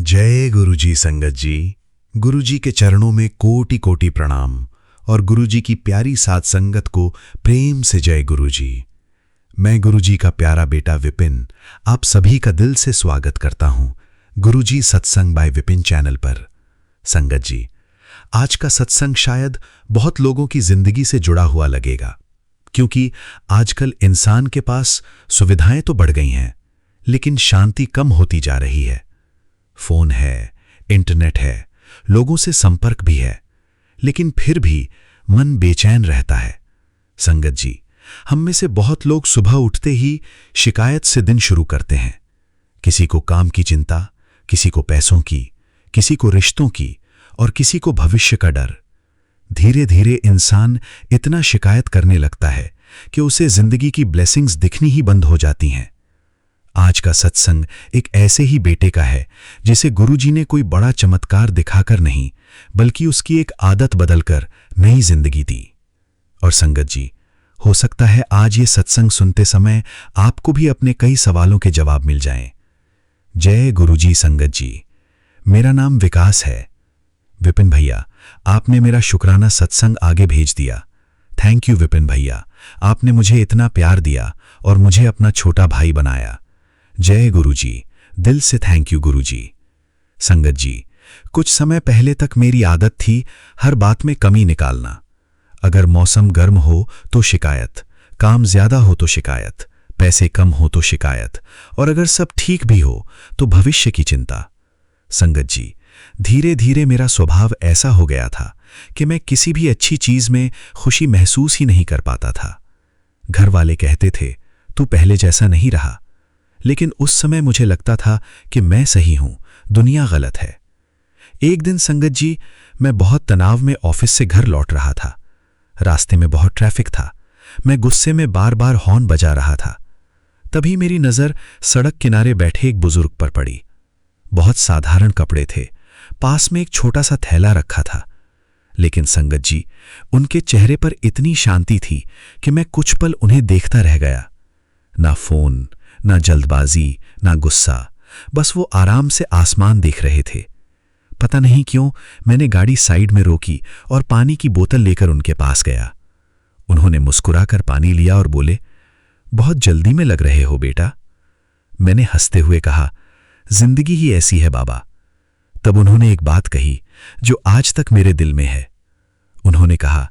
जय गुरुजी संगत जी। गुरुजी के चरणों में कोटि कोटि प्रणाम और गुरुजी की प्यारी साथ संगत को प्रेम से जय गुरुजी। मैं गुरुजी का प्यारा बेटा विपिन आप सभी का दिल से स्वागत करता हूं गुरुजी सत्संग बाय विपिन चैनल पर। संगत जी, आज का सत्संग शायद बहुत लोगों की जिंदगी से जुड़ा हुआ लगेगा, क्योंकि आजकल इंसान के पास सुविधाएं तो बढ़ गई हैं, लेकिन शांति कम होती जा रही है। फोन है, इंटरनेट है, लोगों से संपर्क भी है, लेकिन फिर भी मन बेचैन रहता है। संगत जी, हम में से बहुत लोग सुबह उठते ही शिकायत से दिन शुरू करते हैं। किसी को काम की चिंता, किसी को पैसों की, किसी को रिश्तों की और किसी को भविष्य का डर। धीरे धीरे इंसान इतना शिकायत करने लगता है कि उसे जिंदगी की ब्लेसिंग्स दिखनी ही बंद हो जाती हैं। आज का सत्संग एक ऐसे ही बेटे का है जिसे गुरुजी ने कोई बड़ा चमत्कार दिखाकर नहीं, बल्कि उसकी एक आदत बदलकर नई जिंदगी दी। और संगत जी, हो सकता है आज ये सत्संग सुनते समय आपको भी अपने कई सवालों के जवाब मिल जाएं। जय गुरुजी संगत जी। मेरा नाम विकास है। विपिन भैया, आपने मेरा शुक्राना सत्संग आगे भेज दिया। थैंक यू विपिन भैया, आपने मुझे इतना प्यार दिया और मुझे अपना छोटा भाई बनाया। जय गुरुजी, दिल से थैंक यू गुरुजी। संगत जी, कुछ समय पहले तक मेरी आदत थी हर बात में कमी निकालना। अगर मौसम गर्म हो तो शिकायत, काम ज्यादा हो तो शिकायत, पैसे कम हो तो शिकायत, और अगर सब ठीक भी हो तो भविष्य की चिंता। संगत जी, धीरे धीरे मेरा स्वभाव ऐसा हो गया था कि मैं किसी भी अच्छी चीज में खुशी महसूस ही नहीं कर पाता था। घर वाले कहते थे, तू पहले जैसा नहीं रहा, लेकिन उस समय मुझे लगता था कि मैं सही हूं, दुनिया गलत है। एक दिन संगत जी, मैं बहुत तनाव में ऑफिस से घर लौट रहा था। रास्ते में बहुत ट्रैफिक था। मैं गुस्से में बार बार हॉर्न बजा रहा था। तभी मेरी नजर सड़क किनारे बैठे एक बुजुर्ग पर पड़ी। बहुत साधारण कपड़े थे, पास में एक छोटा सा थैला रखा था, लेकिन संगत जी, उनके चेहरे पर इतनी शांति थी कि मैं कुछ पल उन्हें देखता रह गया। ना फोन, ना जल्दबाजी, ना गुस्सा, बस वो आराम से आसमान देख रहे थे। पता नहीं क्यों मैंने गाड़ी साइड में रोकी और पानी की बोतल लेकर उनके पास गया। उन्होंने मुस्कुराकर पानी लिया और बोले, बहुत जल्दी में लग रहे हो बेटा। मैंने हंसते हुए कहा, जिंदगी ही ऐसी है बाबा। तब उन्होंने एक बात कही जो आज तक मेरे दिल में है। उन्होंने कहा,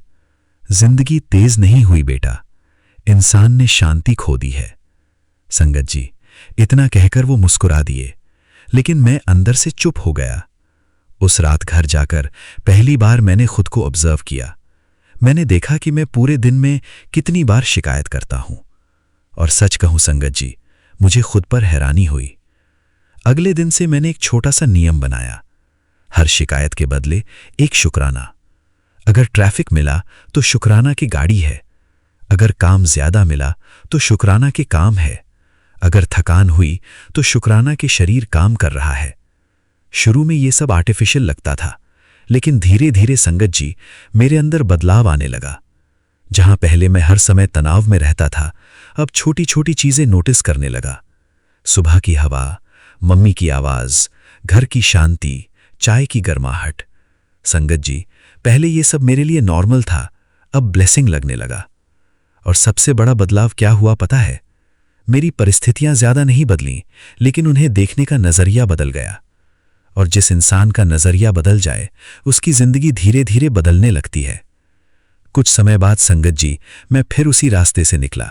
जिंदगी तेज नहीं हुई बेटा, इंसान ने शांति खो दी है। संगत जी, इतना कहकर वो मुस्कुरा दिए, लेकिन मैं अंदर से चुप हो गया। उस रात घर जाकर पहली बार मैंने खुद को ऑब्जर्व किया। मैंने देखा कि मैं पूरे दिन में कितनी बार शिकायत करता हूं। और सच कहूं संगत जी, मुझे खुद पर हैरानी हुई। अगले दिन से मैंने एक छोटा सा नियम बनाया, हर शिकायत के बदले एक शुक्राना। अगर ट्रैफिक मिला तो शुक्राना की गाड़ी है, अगर काम ज्यादा मिला तो शुक्राना के काम है, अगर थकान हुई तो शुक्राना के शरीर काम कर रहा है। शुरू में ये सब आर्टिफिशियल लगता था, लेकिन धीरे धीरे संगत जी, मेरे अंदर बदलाव आने लगा। जहां पहले मैं हर समय तनाव में रहता था, अब छोटी छोटी चीजें नोटिस करने लगा। सुबह की हवा, मम्मी की आवाज, घर की शांति, चाय की गर्माहट। संगत जी, पहले ये सब मेरे लिए नॉर्मल था, अब ब्लेसिंग लगने लगा। और सबसे बड़ा बदलाव क्या हुआ पता है? मेरी परिस्थितियां ज्यादा नहीं बदलीं, लेकिन उन्हें देखने का नजरिया बदल गया। और जिस इंसान का नजरिया बदल जाए, उसकी जिंदगी धीरे धीरे बदलने लगती है। कुछ समय बाद संगत जी, मैं फिर उसी रास्ते से निकला,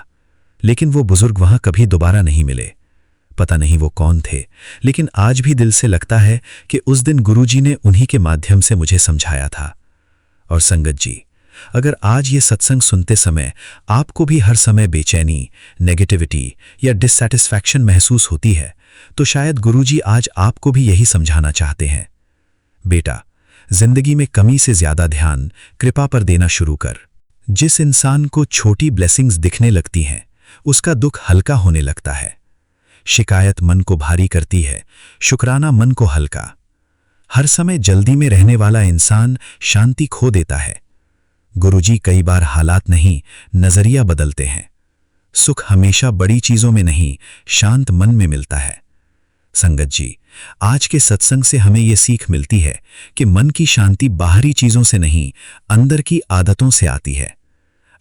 लेकिन वो बुजुर्ग वहां कभी दोबारा नहीं मिले। पता नहीं वो कौन थे, लेकिन आज भी दिल से लगता है कि उस दिन गुरुजी ने उन्हीं के माध्यम से मुझे समझाया था। और संगत जी, अगर आज ये सत्संग सुनते समय आपको भी हर समय बेचैनी, नेगेटिविटी या डिससैटिस्फैक्शन महसूस होती है, तो शायद गुरुजी आज आपको भी यही समझाना चाहते हैं। बेटा, जिंदगी में कमी से ज्यादा ध्यान कृपा पर देना शुरू कर। जिस इंसान को छोटी ब्लेसिंग्स दिखने लगती हैं, उसका दुख हल्का होने लगता है। शिकायत मन को भारी करती है, शुक्राना मन को हल्का। हर समय जल्दी में रहने वाला इंसान शांति खो देता है। गुरुजी कई बार हालात नहीं, नजरिया बदलते हैं। सुख हमेशा बड़ी चीजों में नहीं, शांत मन में मिलता है। संगत जी, आज के सत्संग से हमें ये सीख मिलती है कि मन की शांति बाहरी चीजों से नहीं, अंदर की आदतों से आती है।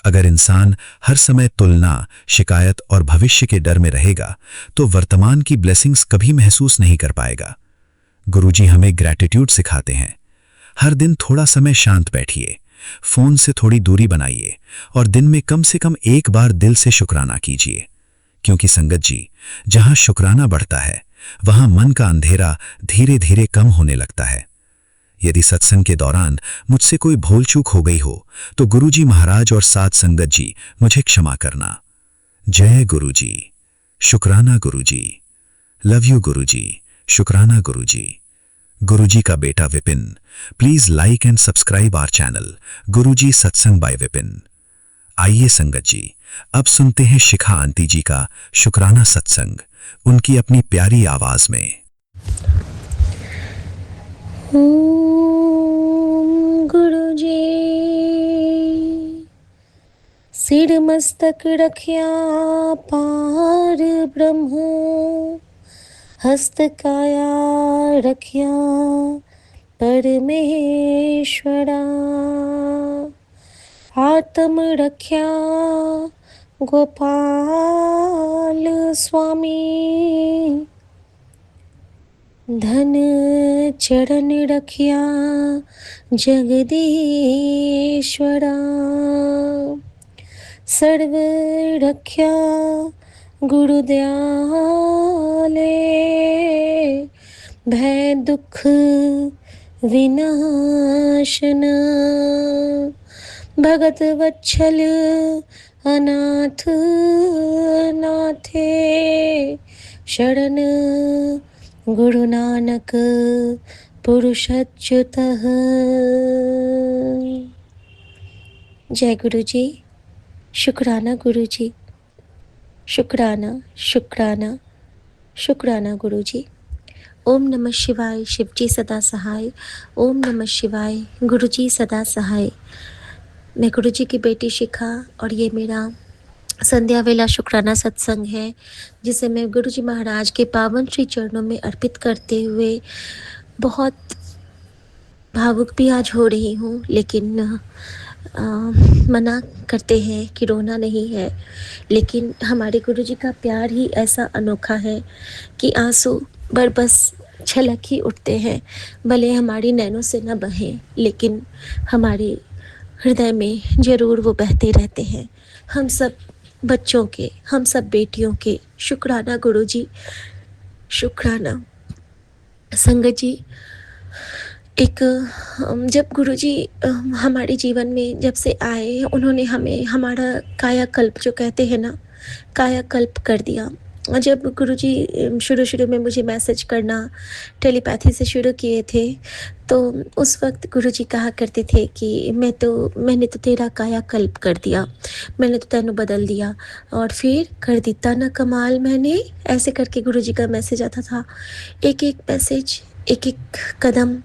अगर इंसान हर समय तुलना, शिकायत और भविष्य के डर में रहेगा तो वर्तमान की ब्लेसिंग्स कभी महसूस नहीं कर पाएगा। गुरुजी हमें ग्रैटिट्यूड सिखाते हैं। हर दिन थोड़ा समय शांत बैठिए, फोन से थोड़ी दूरी बनाइए और दिन में कम से कम एक बार दिल से शुक्राना कीजिए। क्योंकि संगत जी, जहां शुक्राना बढ़ता है वहां मन का अंधेरा धीरे धीरे कम होने लगता है। यदि सत्संग के दौरान मुझसे कोई भूल चूक हो गई हो तो गुरुजी महाराज और साथ संगत जी मुझे क्षमा करना। जय गुरुजी। शुक्राना गुरुजी। लव यू गुरुजी। शुक्राना गुरुजी। गुरुजी का बेटा Vipin. Please like and subscribe our channel Guruji Satsang by Vipin. आइए संगत जी, अब सुनते हैं शिखा आंटी जी का शुक्राना सत्संग, उनकी अपनी प्यारी आवाज में। गुरुजी सिर मस्तक रखिया पार ब्रह्म, हस्त काया रखिया परमेश्वरा, आत्म रखिया गोपाल स्वामी, धन चरण रखिया जगदीश्वरा, सर्व रखिया गुरुदयाले, भय दुख विनाशन, भगत वत्सल अनाथ नाथे, शरण गुरु नानक पुरुषच्युतः। जय गुरु जी। शुक्राना गुरु जी। शुक्राना शुक्राना शुक्राना गुरु जी। ओम नमः शिवाय। शिव जी सदा सहाय। ओम नमः शिवाय। गुरु जी सदा सहाय। मैं गुरु जी की बेटी शिखा और ये मेरा संध्या वेला शुक्राना सत्संग है, जिसे मैं गुरु जी महाराज के पावन श्री चरणों में अर्पित करते हुए बहुत भावुक भी आज हो रही हूँ, लेकिन मना करते हैं कि रोना नहीं है। लेकिन हमारे गुरु जी का प्यार ही ऐसा अनोखा है कि आंसू बस छलक ही उठते हैं, भले हमारी नैनों से न बहें, लेकिन हमारे हृदय में जरूर वो बहते रहते हैं। हम सब बच्चों के, हम सब बेटियों के शुक्राना गुरु जी। शुक्राना संगत जी। एक जब गुरुजी हमारे जीवन में जब से आए, उन्होंने हमें हमारा कायाकल्प जो कहते हैं ना, कायाकल्प कर दिया। जब गुरुजी शुरू में मुझे मैसेज करना टेलीपैथी से शुरू किए थे, तो उस वक्त गुरुजी कहा करते थे कि मैंने तो तेरा कायाकल्प कर दिया, मैंने तो तेनू बदल दिया और फिर कर दिता ना कमाल मैंने, ऐसे करके गुरुजी का मैसेज आता था। एक एक मैसेज, एक एक कदम,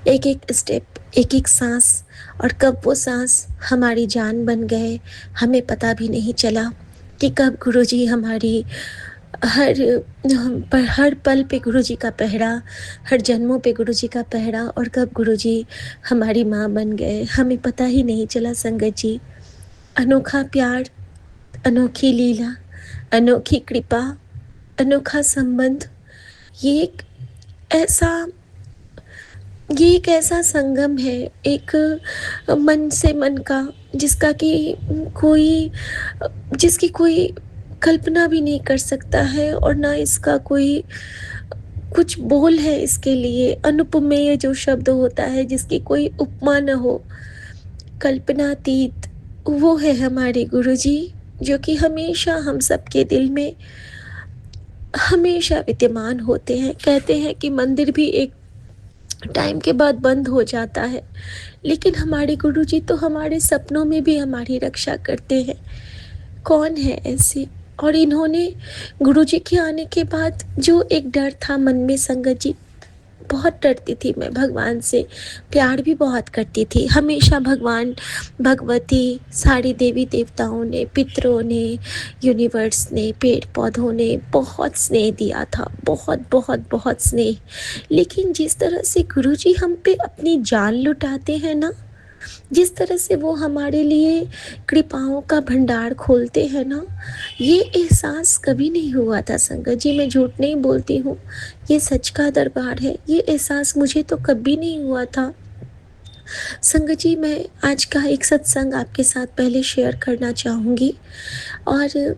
एक एक स्टेप, एक एक सांस, और कब वो सांस हमारी जान बन गए हमें पता भी नहीं चला कि कब गुरुजी हमारी हर पल पे गुरुजी का पहरा, हर जन्मों पे गुरुजी का पहरा, और कब गुरुजी हमारी माँ बन गए हमें पता ही नहीं चला। संगत जी, अनोखा प्यार, अनोखी लीला, अनोखी कृपा, अनोखा संबंध, ये एक ऐसा संगम है, एक मन से मन का, जिसकी कोई कल्पना भी नहीं कर सकता है, और ना इसका कोई कुछ बोल है इसके लिए। अनुपमेय जो शब्द होता है, जिसकी कोई उपमा न हो, कल्पनातीत, वो है हमारे गुरुजी, जो कि हमेशा हम सबके दिल में हमेशा विद्यमान होते हैं। कहते हैं कि मंदिर भी एक टाइम के बाद बंद हो जाता है, लेकिन हमारे गुरुजी तो हमारे सपनों में भी हमारी रक्षा करते हैं। कौन है ऐसे? और इन्होंने गुरुजी के आने के बाद जो एक डर था मन में संगत जी, बहुत डरती थी मैं भगवान से, प्यार भी बहुत करती थी। हमेशा भगवान, भगवती, सारे देवी देवताओं ने, पितरों ने, यूनिवर्स ने, पेड़ पौधों ने बहुत स्नेह दिया था, बहुत बहुत बहुत स्नेह। लेकिन जिस तरह से गुरुजी हम पे अपनी जान लुटाते हैं ना, जिस तरह से वो हमारे लिए कृपाओं का भंडार खोलते हैं ना, ये एहसास कभी नहीं हुआ था संगत जी। मैं झूठ नहीं बोलती हूँ, ये सच का दरबार है। ये एहसास मुझे तो कभी नहीं हुआ था संगत जी। मैं आज का एक सत्संग आपके साथ पहले शेयर करना चाहूँगी, और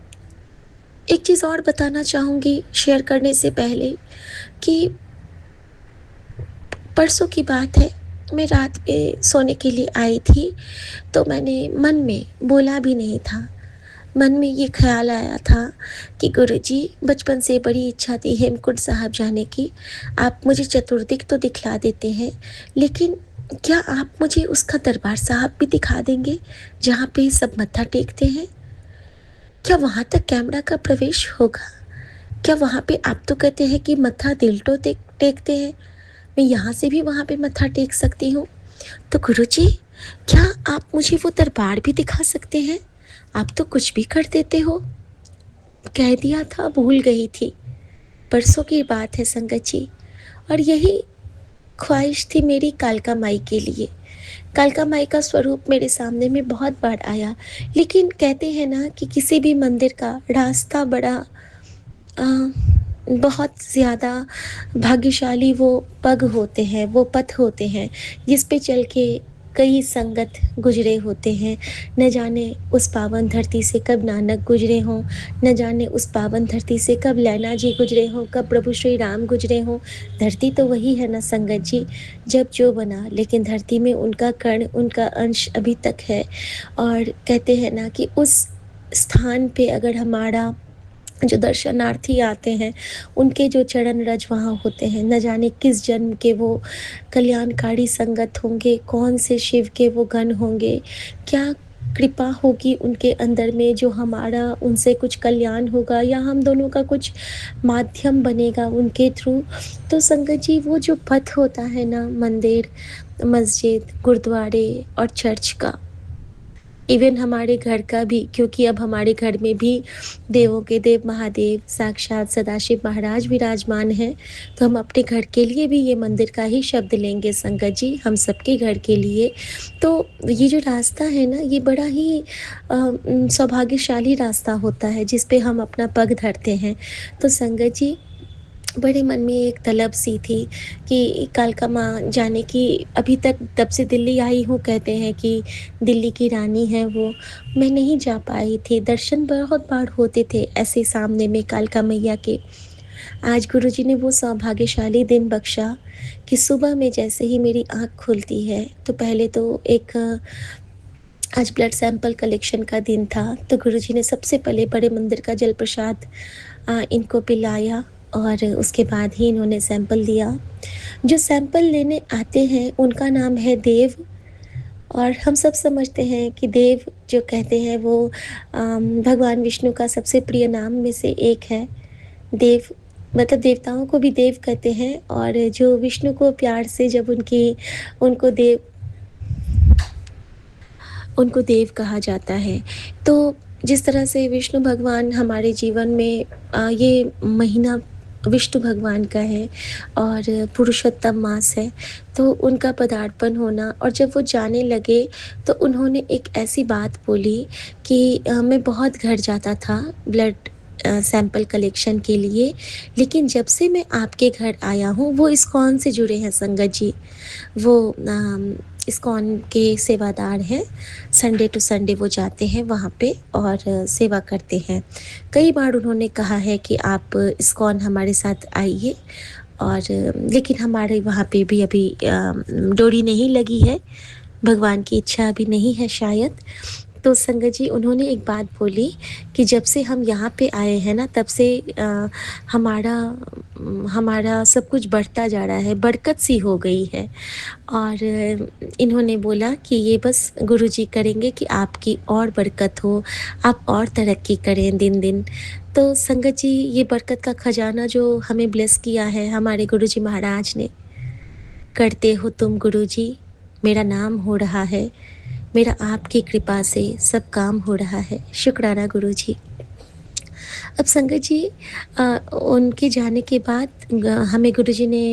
एक चीज़ और बताना चाहूँगी शेयर करने से पहले कि परसों की बात है, मैं रात में सोने के लिए आई थी, तो मैंने मन में बोला भी नहीं था, मन में ये ख्याल आया था कि गुरुजी, बचपन से बड़ी इच्छा थी हेमकुंड साहब जाने की। आप मुझे चतुर्दिक तो दिखला देते हैं, लेकिन क्या आप मुझे उसका दरबार साहब भी दिखा देंगे जहाँ पे सब मत्था टेकते हैं? क्या वहाँ तक कैमरा का प्रवेश होगा? क्या वहाँ पे, आप तो कहते हैं कि मत्था दिल तो टेकते हैं, मैं यहाँ से भी वहाँ पे मत्था टेक सकती हूँ। तो गुरुजी, क्या आप मुझे वो दरबार भी दिखा सकते हैं? आप तो कुछ भी कर देते हो। कह दिया था, भूल गई थी। परसों की बात है संगत जी, और यही ख्वाहिश थी मेरी कालका माई के लिए। कालका माई का स्वरूप मेरे सामने में बहुत बार आया, लेकिन कहते हैं ना कि किसी भी मंदिर का रास्ता बड़ा अ, बहुत ज़्यादा भाग्यशाली वो पग होते हैं, वो पथ होते हैं, जिस पे चल के कई संगत गुजरे होते हैं। न जाने उस पावन धरती से कब नानक गुजरे हों, न जाने उस पावन धरती से कब लैला जी गुजरे हों, कब प्रभु श्री राम गुजरे हों। धरती तो वही है ना संगत जी, जब जो बना, लेकिन धरती में उनका कण, उनका अंश अभी तक है। और कहते हैं ना कि उस स्थान पे अगर हमारा जो दर्शनार्थी आते हैं, उनके जो चरण रज वहाँ होते हैं, न जाने किस जन्म के वो कल्याणकारी संगत होंगे, कौन से शिव के वो गण होंगे, क्या कृपा होगी उनके अंदर में जो हमारा उनसे कुछ कल्याण होगा, या हम दोनों का कुछ माध्यम बनेगा उनके थ्रू। तो संगत जी, वो जो पथ होता है ना, मंदिर, मस्जिद, गुरुद्वारे और चर्च का, इवन हमारे घर का भी, क्योंकि अब हमारे घर में भी देवों के देव महादेव साक्षात सदाशिव महाराज विराजमान हैं, तो हम अपने घर के लिए भी ये मंदिर का ही शब्द लेंगे संगत जी, हम सबके घर के लिए। तो ये जो रास्ता है ना, ये बड़ा ही सौभाग्यशाली रास्ता होता है जिस पे हम अपना पग धरते हैं। तो संगत जी, बड़े मन में एक तलब सी थी कि कालका माँ जाने की। अभी तक तब से दिल्ली आई हूँ, कहते हैं कि दिल्ली की रानी है वो, मैं नहीं जा पाई थी। दर्शन बहुत बार होते थे ऐसे सामने में कालका मैया के। आज गुरुजी ने वो सौभाग्यशाली दिन बख्शा कि सुबह में जैसे ही मेरी आँख खुलती है, तो पहले तो एक आज ब्लड सैंपल कलेक्शन का दिन था, तो गुरुजी ने सबसे पहले बड़े मंदिर का जल प्रसाद इनको पिलाया, और उसके बाद ही इन्होंने सैंपल दिया। जो सैंपल लेने आते हैं उनका नाम है देव, और हम सब समझते हैं कि देव जो कहते हैं वो भगवान विष्णु का सबसे प्रिय नाम में से एक है। देव मतलब देवताओं को भी देव कहते हैं, और जो विष्णु को प्यार से जब उनको देव कहा जाता है। तो जिस तरह से विष्णु भगवान हमारे जीवन में ये महीना विष्णु भगवान का है और पुरुषोत्तम मास है, तो उनका पदार्पण होना, और जब वो जाने लगे तो उन्होंने एक ऐसी बात बोली कि मैं बहुत घर जाता था ब्लड सैंपल कलेक्शन के लिए, लेकिन जब से मैं आपके घर आया हूँ, वो इस्कॉन से जुड़े हैं संगत जी, वो इस्कॉन के सेवादार हैं। संडे टू संडे वो जाते हैं वहाँ पे और सेवा करते हैं। कई बार उन्होंने कहा है कि आप इस्कॉन हमारे साथ आइए, और लेकिन हमारे वहाँ पे भी अभी डोरी नहीं लगी है, भगवान की इच्छा अभी नहीं है शायद। तो संगत जी, उन्होंने एक बात बोली कि जब से हम यहाँ पे आए हैं ना, तब से हमारा हमारा सब कुछ बढ़ता जा रहा है, बरकत सी हो गई है। और इन्होंने बोला कि ये बस गुरुजी करेंगे कि आपकी और बरकत हो, आप और तरक्की करें दिन दिन। तो संगत जी, ये बरकत का खजाना जो हमें ब्लेस किया है हमारे गुरुजी महाराज ने, करते हो तुम गुरुजी, मेरा नाम हो रहा है, मेरा आपकी कृपा से सब काम हो रहा है, शुक्राना गुरुजी। अब संगत जी उनके जाने के बाद हमें गुरुजी ने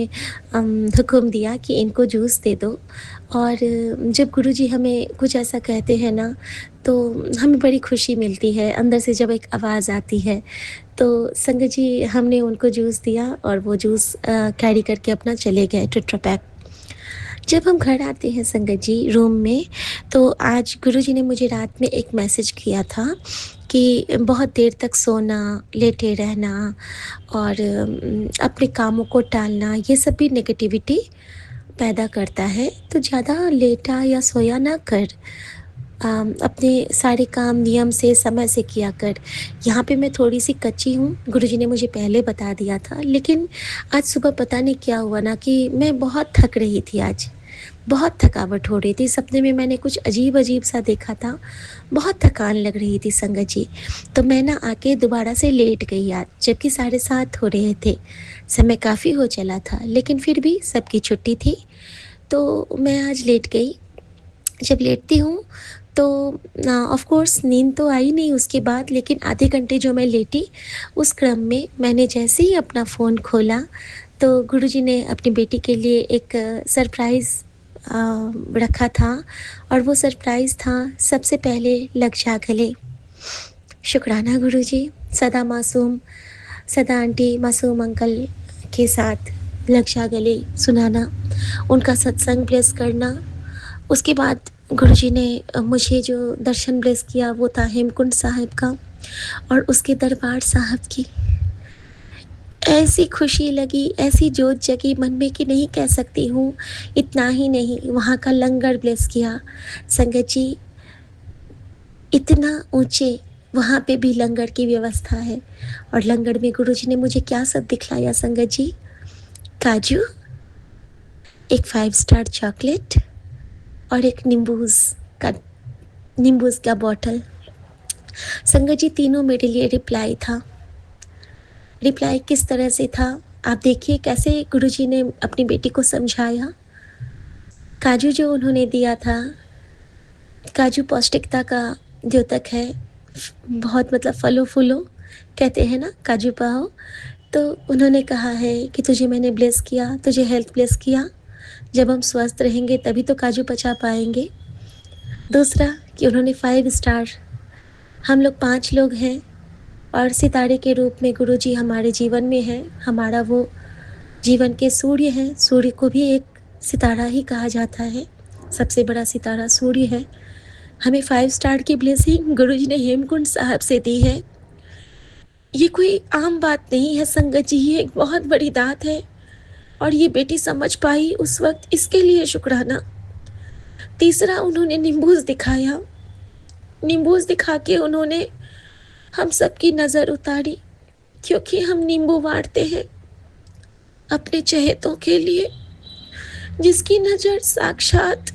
हुक्म दिया कि इनको जूस दे दो। और जब गुरुजी हमें कुछ ऐसा कहते हैं ना, तो हमें बड़ी खुशी मिलती है, अंदर से जब एक आवाज़ आती है। तो संगत जी हमने उनको जूस दिया और वो जूस कैरी करके अपना चले गए टेट्रा पैक। जब हम घर आते हैं संगत जी रूम में, तो आज गुरुजी ने मुझे रात में एक मैसेज किया था कि बहुत देर तक सोना, लेटे रहना और अपने कामों को टालना, ये सब भी नेगेटिविटी पैदा करता है। तो ज़्यादा लेटा या सोया ना कर, अपने सारे काम नियम से, समय से किया कर। यहाँ पे मैं थोड़ी-सी कच्ची हूँ, गुरुजी ने मुझे पहले बता दिया था, लेकिन आज सुबह पता नहीं क्या हुआ ना कि मैं बहुत थक रही थी आज। बहुत थकावट हो रही थी, सपने में मैंने कुछ अजीब-अजीब सा देखा था, बहुत थकान लग रही थी संगत जी। तो मैं ना आके दोबारा से लेट गई आज, जबकि 7:30 हो रहे थे। समय काफ़ी हो चला था, लेकिन फिर भी सबकी छुट्टी थी, तो मैं आज लेट गई। जब लेटती हूँ तो ऑफ़ कोर्स नींद तो आई नहीं उसके बाद, लेकिन आधे घंटे जो मैं लेटी, उस क्रम में मैंने जैसे ही अपना फ़ोन खोला, तो गुरुजी ने अपनी बेटी के लिए एक सरप्राइज़ रखा था। और वो सरप्राइज़ था, सबसे पहले लग जा गले। शुक्राना गुरुजी, सदा मासूम, सदा आंटी, मासूम अंकल के साथ लग जा गले सुनाना, उनका सत्संग ब्लेस करना। उसके बाद गुरुजी ने मुझे जो दर्शन ब्लेस किया वो था हेमकुंड साहिब का, और उसके दरबार साहब की। ऐसी खुशी लगी, ऐसी जोत जगी मन में कि नहीं कह सकती हूँ। इतना ही नहीं, वहाँ का लंगर ब्लेस किया संगत जी। इतना ऊंचे वहाँ पे भी लंगर की व्यवस्था है, और लंगर में गुरुजी ने मुझे क्या सब दिखलाया संगत जी। काजू, एक 5 स्टार चॉकलेट और एक नींबूज का बॉटल। संगत जी तीनों मेरे लिए रिप्लाई था। रिप्लाई किस तरह से था, आप देखिए कैसे गुरुजी ने अपनी बेटी को समझाया। काजू जो उन्होंने दिया था, काजू पौष्टिकता का द्योतक है, बहुत मतलब फलो फूलो कहते हैं ना, काजू पाओ। तो उन्होंने कहा है कि तुझे मैंने ब्लेस किया, तुझे हेल्थ ब्लेस किया, जब हम स्वस्थ रहेंगे तभी तो काजू पचा पाएंगे। दूसरा कि उन्होंने 5 स्टार, हम लोग 5 लोग हैं और सितारे के रूप में गुरुजी हमारे जीवन में हैं। हमारा वो जीवन के सूर्य हैं, सूर्य को भी एक सितारा ही कहा जाता है, सबसे बड़ा सितारा सूर्य है। हमें 5 स्टार की ब्लेसिंग गुरुजी ने हेमकुंड साहब से दी है। ये कोई आम बात नहीं है संगत जी, ये एक बहुत बड़ी दात है, और ये बेटी समझ पाई उस वक्त, इसके लिए शुक्राना। तीसरा उन्होंने नींबूज दिखाया, नींबूज दिखा के उन्होंने हम सबकी नज़र उतारी, क्योंकि हम नींबू बांटते हैं अपने चहेतों के लिए, जिसकी नज़र साक्षात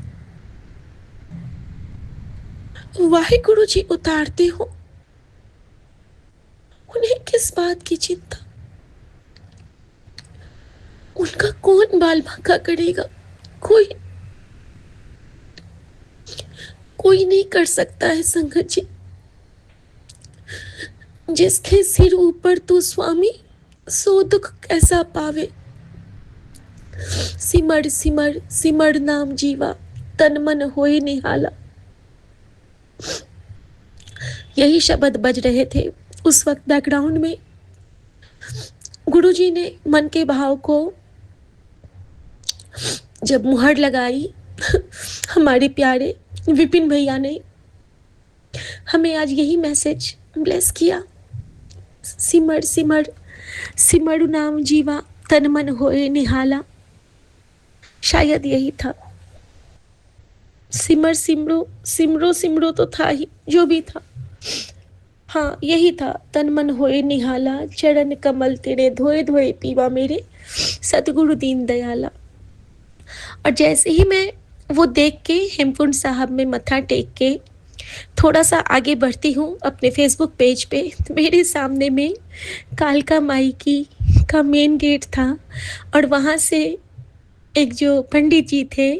वाहिगुरु जी उतारते हो। उन्हें किस बात की चिंता, उनका कौन बाल बांका करेगा, कोई कोई नहीं कर सकता है संगत जी। जिसके सिर ऊपर तो स्वामी, सो दुख कैसा पावे। सिमर सिमर सिमर नाम जीवा, तन मन होए निहाला। यही शब्द बज रहे थे उस वक्त बैकग्राउंड में। गुरुजी ने मन के भाव को जब मुहर लगाई, हमारे प्यारे विपिन भैया ने हमें आज यही मैसेज ब्लेस किया। सिमर सिमर सिमर नाम जीवा, तन मन होए निहाला। शायद यही था। सिमर सिमरो सिमरो सिमरो तो था ही, जो भी था, हाँ यही था। तन मन होए निहाला, चरण कमल तेरे धोए धोए पीवा मेरे सतगुरु दीन दयाला। और जैसे ही मैं वो देख के हेमकुंड साहब में मत्था टेक के थोड़ा सा आगे बढ़ती हूँ अपने फेसबुक पेज पे, तो मेरे सामने में कालका माई की का मेन गेट था, और वहाँ से एक जो पंडित जी थे,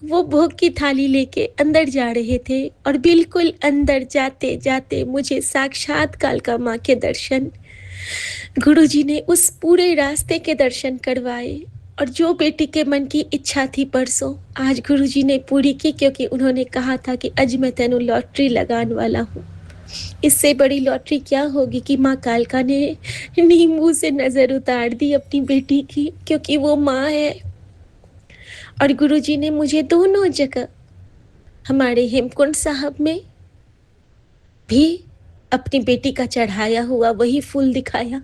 वो भोग की थाली लेके अंदर जा रहे थे और बिल्कुल अंदर जाते-जाते मुझे साक्षात कालका माँ के दर्शन, गुरुजी ने उस पूरे रास्ते के दर्शन करवाए और जो बेटी के मन की इच्छा थी परसों, आज गुरुजी ने पूरी की क्योंकि उन्होंने कहा था कि अज मैं तेनू लॉटरी लगाने वाला हूँ। इससे बड़ी लॉटरी क्या होगी कि माँ कालका ने नींबू से नज़र उतार दी अपनी बेटी की क्योंकि वो माँ है। और गुरुजी ने मुझे दोनों जगह हमारे हेमकुंड साहब में भी अपनी बेटी का चढ़ाया हुआ वही फूल दिखाया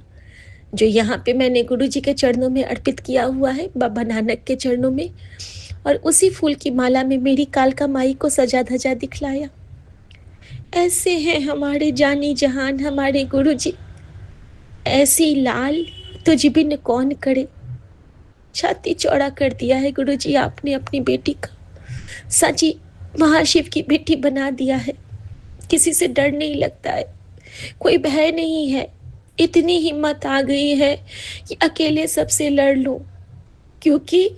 जो यहाँ पे मैंने गुरुजी के चरणों में अर्पित किया हुआ है, बाबा नानक के चरणों में, और उसी फूल की माला में मेरी कालका माई को सजा धजा दिखलाया। ऐसे हैं हमारे जानी जहान हमारे गुरुजी, ऐसी लाल तुझ बिन कौन करे। छाती चौड़ा कर दिया है गुरुजी आपने अपनी बेटी का, साची महाशिव की बेटी बना दिया है। किसी से डर नहीं लगता है, कोई भय नहीं है, इतनी हिम्मत आ गई है कि अकेले सबसे लड़ लो क्योंकि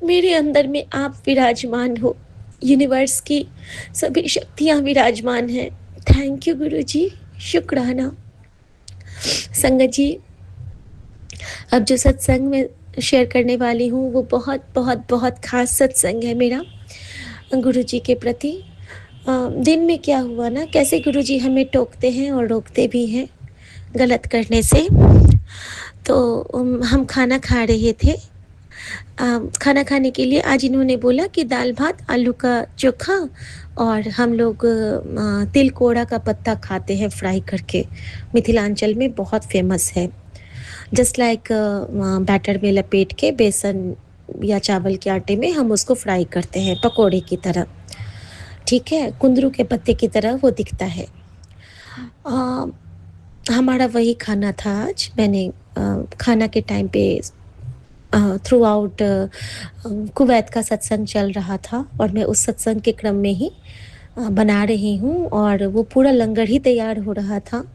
मेरे अंदर में आप विराजमान हो, यूनिवर्स की सभी शक्तियां विराजमान हैं। थैंक यू गुरुजी, शुक्राना। संगत जी, अब जो सत्संग में शेयर करने वाली हूँ वो बहुत बहुत बहुत खास सत्संग है मेरा गुरुजी के प्रति। दिन में क्या हुआ ना, कैसे गुरुजी हमें टोकते हैं और रोकते भी हैं गलत करने से। तो हम खाना खा रहे थे। खाना खाने के लिए आज इन्होंने बोला कि दाल भात आलू का चोखा और हम लोग तिल कोड़ा का पत्ता खाते हैं फ्राई करके, मिथिलांचल में बहुत फेमस है। जस्ट लाइक बैटर में लपेट के बेसन या चावल के आटे में हम उसको फ्राई करते हैं पकोड़े की तरह, ठीक है, कुंदरू के पत्ते की तरह वो दिखता है। हमारा वही खाना था आज। मैंने खाना के टाइम पे थ्रू आउट कुवैत का सत्संग चल रहा था और मैं उस सत्संग के क्रम में ही बना रही हूँ और वो पूरा लंगर ही तैयार हो रहा था।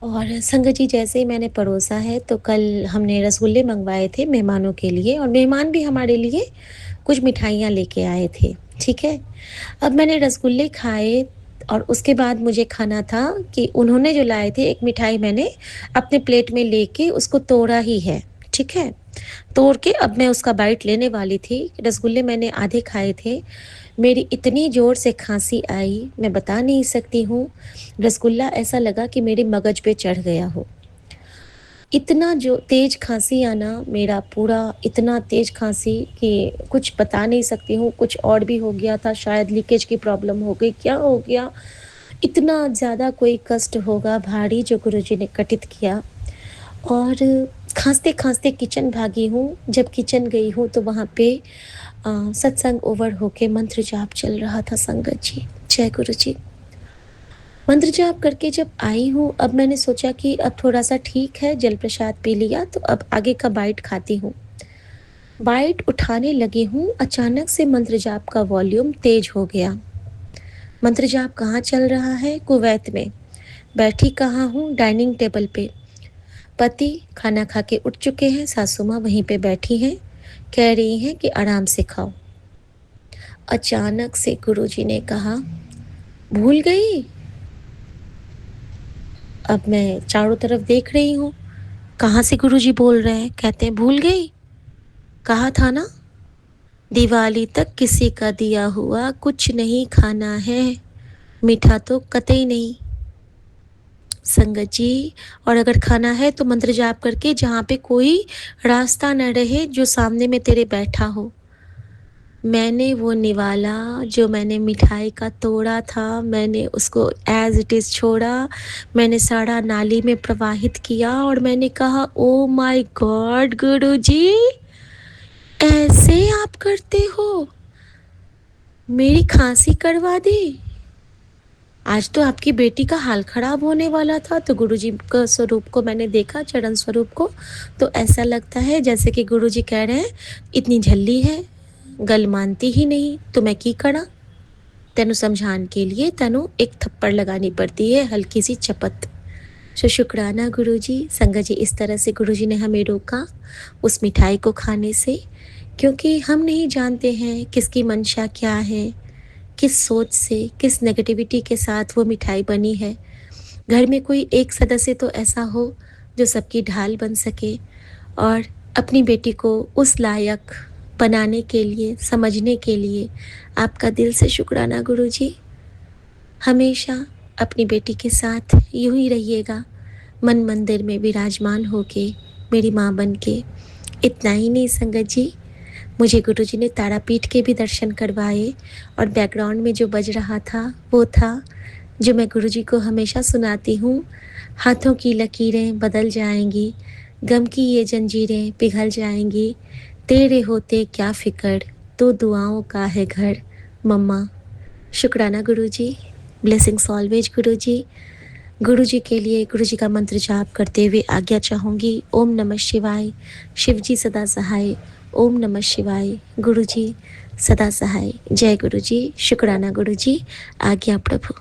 और संगत जी, जैसे ही मैंने परोसा है तो कल हमने रसगुल्ले मंगवाए थे मेहमानों के लिए और मेहमान भी हमारे लिए कुछ मिठाइयाँ लेके आए थे, ठीक है। अब मैंने रसगुल्ले खाए और उसके बाद मुझे खाना था कि उन्होंने जो लाए थे एक मिठाई मैंने अपने प्लेट में लेके उसको तोड़ा ही है, ठीक है। तोड़ के अब मैं उसका बाइट लेने वाली थी, रसगुल्ले मैंने आधे खाए थे, मेरी इतनी ज़ोर से खांसी आई मैं बता नहीं सकती हूँ। रसगुल्ला ऐसा लगा कि मेरे मगज पे चढ़ गया हो, इतना जो तेज खांसी आना, मेरा पूरा इतना तेज खांसी कि कुछ बता नहीं सकती हूँ। कुछ और भी हो गया था, शायद लीकेज की प्रॉब्लम हो गई, क्या हो गया, इतना ज़्यादा कोई कष्ट होगा भारी जो गुरुजी ने कटित किया। और खांसते खांसते किचन भागी हूँ। जब किचन गई हूँ तो वहाँ पे सत्संग ओवर होके मंत्र जाप चल रहा था। संगत जी, जय गुरु जी। मंत्र जाप करके जब आई हूँ, अब मैंने सोचा कि अब थोड़ा सा ठीक है, जल प्रसाद पी लिया तो अब आगे का बाइट खाती हूँ। बाइट उठाने लगी हूँ, अचानक से मंत्र जाप का वॉल्यूम तेज हो गया। मंत्र जाप कहाँ चल रहा है? कुवैत में। बैठी कहाँ हूँ? डाइनिंग टेबल पे। पति खाना खा के उठ चुके हैं, सासू माँ वहीं पे बैठी हैं, कह रही हैं कि आराम से खाओ। अचानक से गुरुजी ने कहा, भूल गई? अब मैं चारों तरफ देख रही हूँ, कहाँ से गुरुजी बोल रहे हैं। कहते हैं, भूल गई? कहा था ना दिवाली तक किसी का दिया हुआ कुछ नहीं खाना है, मीठा तो कतई नहीं। संगत जी, और अगर खाना है तो मंत्र जाप करके जहाँ पे कोई रास्ता न रहे, जो सामने में तेरे बैठा हो। मैंने वो निवाला जो मैंने मिठाई का तोड़ा था, मैंने उसको एज इट इज़ छोड़ा, मैंने सारा नाली में प्रवाहित किया और मैंने कहा, ओ माय गॉड गुरुजी, ऐसे आप करते हो? मेरी खांसी करवा दी। आज तो आपकी बेटी का हाल खराब होने वाला था। तो गुरुजी का स्वरूप को मैंने देखा, चरण स्वरूप को, तो ऐसा लगता है जैसे कि गुरुजी कह रहे हैं, इतनी झल्ली है, गल मानती ही नहीं, तो मैं की करा? तेनू समझाने के लिए तेनू एक थप्पड़ लगानी पड़ती है, हल्की सी चपत। सो शुक्राना गुरुजी। संगत जी, इस तरह से गुरुजी ने हमें रोका उस मिठाई को खाने से, क्योंकि हम नहीं जानते हैं किसकी मंशा क्या है, किस सोच से, किस नेगेटिविटी के साथ वो मिठाई बनी है। घर में कोई एक सदस्य तो ऐसा हो जो सबकी ढाल बन सके और अपनी बेटी को उस लायक बनाने के लिए, समझने के लिए आपका दिल से शुक्राना गुरुजी। हमेशा अपनी बेटी के साथ यूं ही रहिएगा, मन मंदिर में विराजमान होके, मेरी माँ बन के। इतना ही नहीं संगत जी, मुझे गुरुजी ने तारापीठ के भी दर्शन करवाए और बैकग्राउंड में जो बज रहा था वो था जो मैं गुरुजी को हमेशा सुनाती हूँ। हाथों की लकीरें बदल जाएंगी, गम की ये जंजीरें पिघल जाएंगी, तेरे होते क्या फिक्र, तो दुआओं का है घर मम्मा। शुक्राना गुरुजी। ब्लेसिंग्स ऑलवेज गुरुजी। गुरुजी के लिए गुरुजी का मंत्र जाप करते हुए आज्ञा चाहूँगी। ओम नमः शिवाय। शिवजी सदा सहाय। ओम नमः शिवाय। गुरुजी सदा सहाय। जय गुरुजी। शुक्राना गुरुजी। आज्ञा प्रभु।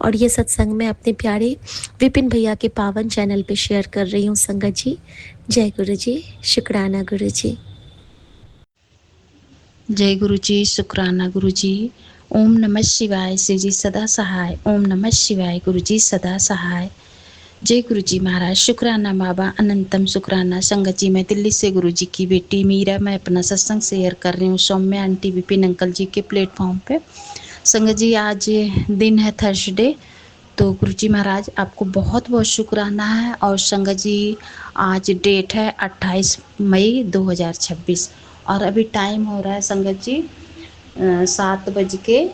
और ये सत्संग मैं अपने प्यारे विपिन भैया के पावन चैनल पे शेयर कर रही हूँ संगत जी। जय गुरुजी। शुक्राना गुरुजी। जय गुरु जी, शुक्राना गुरु जी। ओम नमः शिवाय। शिव जी सदा सहाय। ओम नमः शिवाय। गुरु जी सदा सहाय। जय गुरु जी महाराज। शुक्राना बाबा, अनंतम शुक्राना। संगत जी, मैं दिल्ली से गुरु जी की बेटी मीरा, मैं अपना सत्संग शेयर कर रही हूँ सौम्या आंटी विपिन अंकल जी के प्लेटफॉर्म पे। संगत जी, आज दिन है थर्सडे, तो गुरु जी महाराज आपको बहुत बहुत शुक्राना है। और संगत जी, आज डेट है 28 मई 2026 और अभी टाइम हो रहा है संगत जी 7:56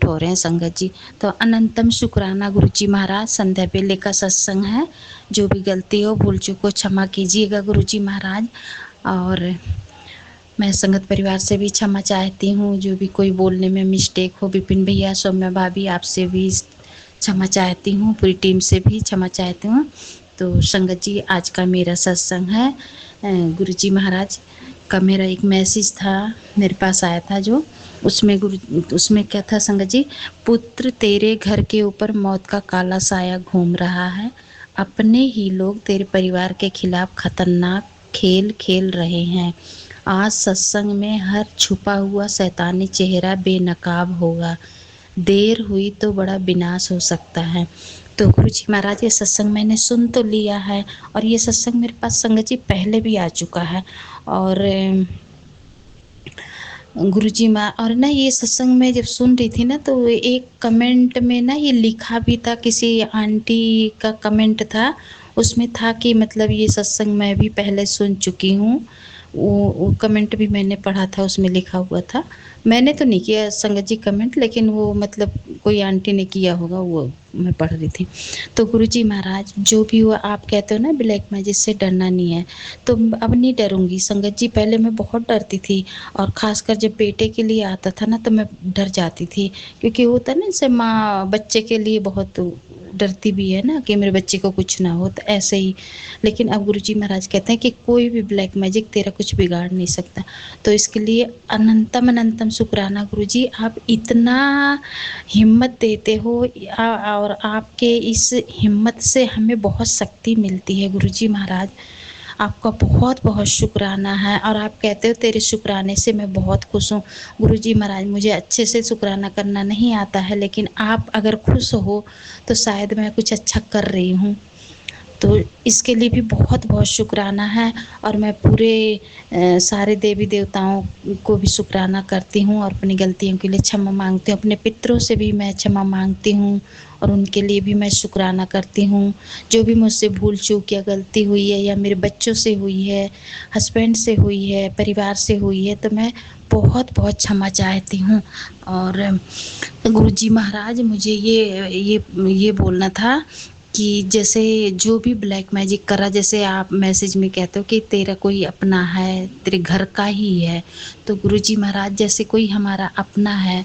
हो रहे हैं संगत जी। तो अनंतम शुक्राना गुरु जी महाराज। संध्या बेले का सत्संग है, जो भी गलती हो भूल चूक को क्षमा कीजिएगा गुरु जी महाराज। और मैं संगत परिवार से भी क्षमा चाहती हूँ, जो भी कोई बोलने में मिस्टेक हो। विपिन भैया, सौम्या भाभी, आपसे भी क्षमा चाहती हूँ, पूरी टीम से भी क्षमा चाहती हूँ। तो संगत जी, आज का मेरा सत्संग है गुरु जी महाराज का मेरा एक मैसेज था, मेरे पास आया था, जो उसमें क्या था संगत जी। पुत्र, तेरे घर के ऊपर मौत का काला साया घूम रहा है। अपने ही लोग तेरे परिवार के खिलाफ खतरनाक खेल खेल रहे हैं। आज सत्संग में हर छुपा हुआ शैतानी चेहरा बेनकाब होगा। देर हुई तो बड़ा विनाश हो सकता है। तो गुरु जी महाराज, ये सत्संग मैंने सुन तो लिया है और ये सत्संग मेरे पास संगत जी पहले भी आ चुका है। और गुरु जी माँ, और ना ये सत्संग में जब सुन रही थी ना, तो एक कमेंट में ना ये लिखा भी था, किसी आंटी का कमेंट था, उसमें था कि मतलब ये सत्संग मैं भी पहले सुन चुकी हूँ। वो कमेंट भी मैंने पढ़ा था, उसमें लिखा हुआ था। मैंने तो नहीं किया संगत जी कमेंट, लेकिन वो मतलब कोई आंटी ने किया होगा, वो मैं पढ़ रही थी। तो गुरु जी महाराज, जो भी हुआ, आप कहते हो ना ब्लैक मैजिक से डरना नहीं है, तो अब नहीं डरूंगी संगत जी। पहले मैं बहुत डरती थी, और ख़ासकर जब बेटे के लिए आता था ना, तो मैं डर जाती थी, क्योंकि होता है ना, जैसे माँ बच्चे के लिए बहुत डरती भी है ना, कि मेरे बच्चे को कुछ ना हो, तो ऐसे ही। लेकिन अब गुरुजी महाराज कहते हैं कि कोई भी ब्लैक मैजिक तेरा कुछ बिगाड़ नहीं सकता। तो इसके लिए अनंतम अनंतम शुक्राना गुरुजी, आप इतना हिम्मत देते हो, और आपके इस हिम्मत से हमें बहुत शक्ति मिलती है गुरुजी महाराज। आपका बहुत बहुत शुक्राना है। और आप कहते हो तेरे शुक्राने से मैं बहुत खुश हूँ। गुरुजी महाराज, मुझे अच्छे से शुक्राना करना नहीं आता है, लेकिन आप अगर खुश हो तो शायद मैं कुछ अच्छा कर रही हूँ, तो इसके लिए भी बहुत बहुत शुक्राना है। और मैं पूरे सारे देवी देवताओं को भी शुक्राना करती हूँ, और अपनी गलतियों के लिए क्षमा मांगती हूँ। अपने पितरों से भी मैं क्षमा मांगती हूँ, और उनके लिए भी मैं शुक्राना करती हूँ। जो भी मुझसे भूल चूक या गलती हुई है, या मेरे बच्चों से हुई है, हस्बैंड से हुई है, परिवार से हुई है, तो मैं बहुत बहुत क्षमा चाहती हूँ। और गुरुजी महाराज, मुझे ये बोलना था कि जैसे जो भी ब्लैक मैजिक कर रहा, जैसे आप मैसेज में कहते हो कि तेरा कोई अपना है, तेरे घर का ही है, तो गुरुजी महाराज, जैसे कोई हमारा अपना है,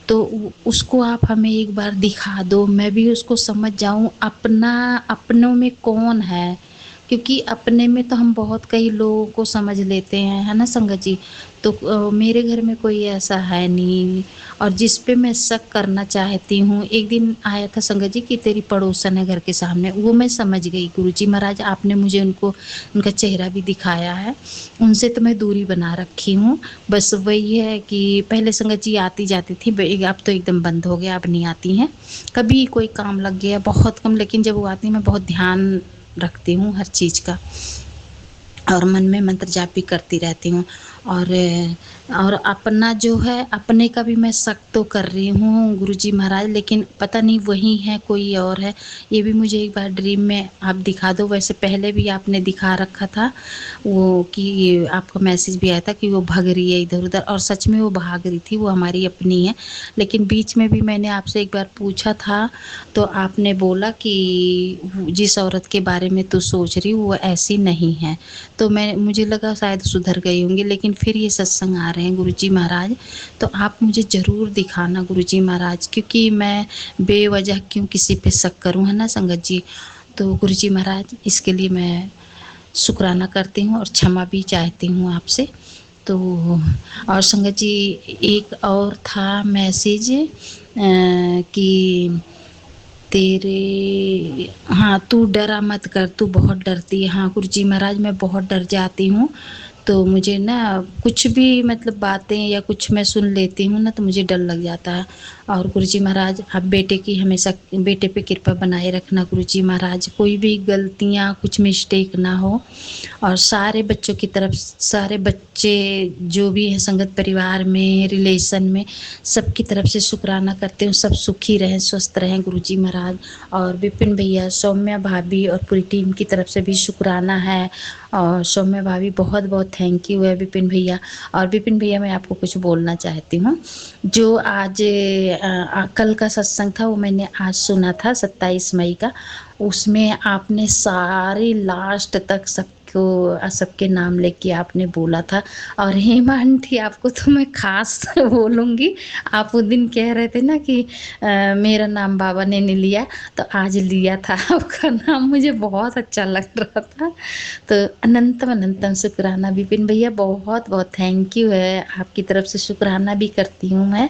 तो उसको आप हमें एक बार दिखा दो, मैं भी उसको समझ जाऊं अपना अपनों में कौन है। क्योंकि अपने में तो हम बहुत कई लोगों को समझ लेते हैं, है ना संगत जी। तो मेरे घर में कोई ऐसा है नहीं, और जिस पे मैं शक करना चाहती हूँ, एक दिन आया था संगत जी कि तेरी पड़ोसन है घर के सामने, वो मैं समझ गई गुरुजी महाराज, आपने मुझे उनका चेहरा भी दिखाया है। उनसे तो मैं दूरी बना रखी हूँ। बस वही है कि पहले संगत जी आती जाती थी, अब तो एकदम बंद हो गया, अब नहीं आती हैं। कभी कोई काम लग गया बहुत कम, लेकिन जब वो आती हैं मैं बहुत ध्यान रखती हूँ हर चीज़ का, और मन में मंत्र जाप भी करती रहती हूँ। और अपना जो है, अपने का भी मैं शक तो कर रही हूँ गुरुजी महाराज, लेकिन पता नहीं वही है कोई और है। ये भी मुझे एक बार ड्रीम में आप दिखा दो। वैसे पहले भी आपने दिखा रखा था वो, कि आपका मैसेज भी आया था कि वो भाग रही है इधर उधर, और सच में वो भाग रही थी, वो हमारी अपनी है। लेकिन बीच में भी मैंने आपसे एक बार पूछा था, तो आपने बोला कि जिस औरत के बारे में तू सोच रही वो ऐसी नहीं है। तो मुझे लगा शायद सुधर गई होंगी, लेकिन फिर ये सत्संग आ रहे हैं गुरुजी महाराज, तो आप मुझे ज़रूर दिखाना गुरुजी महाराज, क्योंकि मैं बेवजह क्यों किसी पे शक करूं, है ना संगत जी। तो गुरुजी महाराज, इसके लिए मैं शुक्राना करती हूँ और क्षमा भी चाहती हूँ आपसे। तो और संगत जी, एक और था मैसेज कि तेरे, हाँ, तू डरा मत कर, तू बहुत डरती है। हाँ गुरुजी महाराज, मैं बहुत डर जाती हूँ। तो मुझे ना कुछ भी मतलब बातें या कुछ मैं सुन लेती हूँ ना, तो मुझे डर लग जाता है। और गुरुजी महाराज, आप बेटे की हमेशा, बेटे पे कृपा बनाए रखना गुरुजी महाराज, कोई भी गलतियाँ, कुछ मिस्टेक ना हो। और सारे बच्चों की तरफ, सारे बच्चे जो भी हैं संगत परिवार में, रिलेशन में, सबकी तरफ से शुक्राना करते हूँ, सब सुखी रहें, स्वस्थ रहें गुरुजी महाराज। और विपिन भैया, सौम्या भाभी और पूरी टीम की तरफ से भी शुक्राना है। और सौम्या भाभी, बहुत बहुत थैंक यू है विपिन भैया। और विपिन भैया, मैं आपको कुछ बोलना चाहती हूँ। जो आज कल का सत्संग था, वो मैंने आज सुना था 27 मई का। उसमें आपने सारे लास्ट तक सबके नाम लेके आपने बोला था। और हेमा आंटी, आपको तो मैं खास बोलूँगी, आप उस दिन कह रहे थे ना कि मेरा नाम बाबा ने नहीं लिया, तो आज लिया था आपका नाम, मुझे बहुत अच्छा लग रहा था। तो अनंतम अनंतम शुक्राना विपिन भैया, बहुत बहुत थैंक यू है, आपकी तरफ से शुक्राना भी करती हूँ मैं।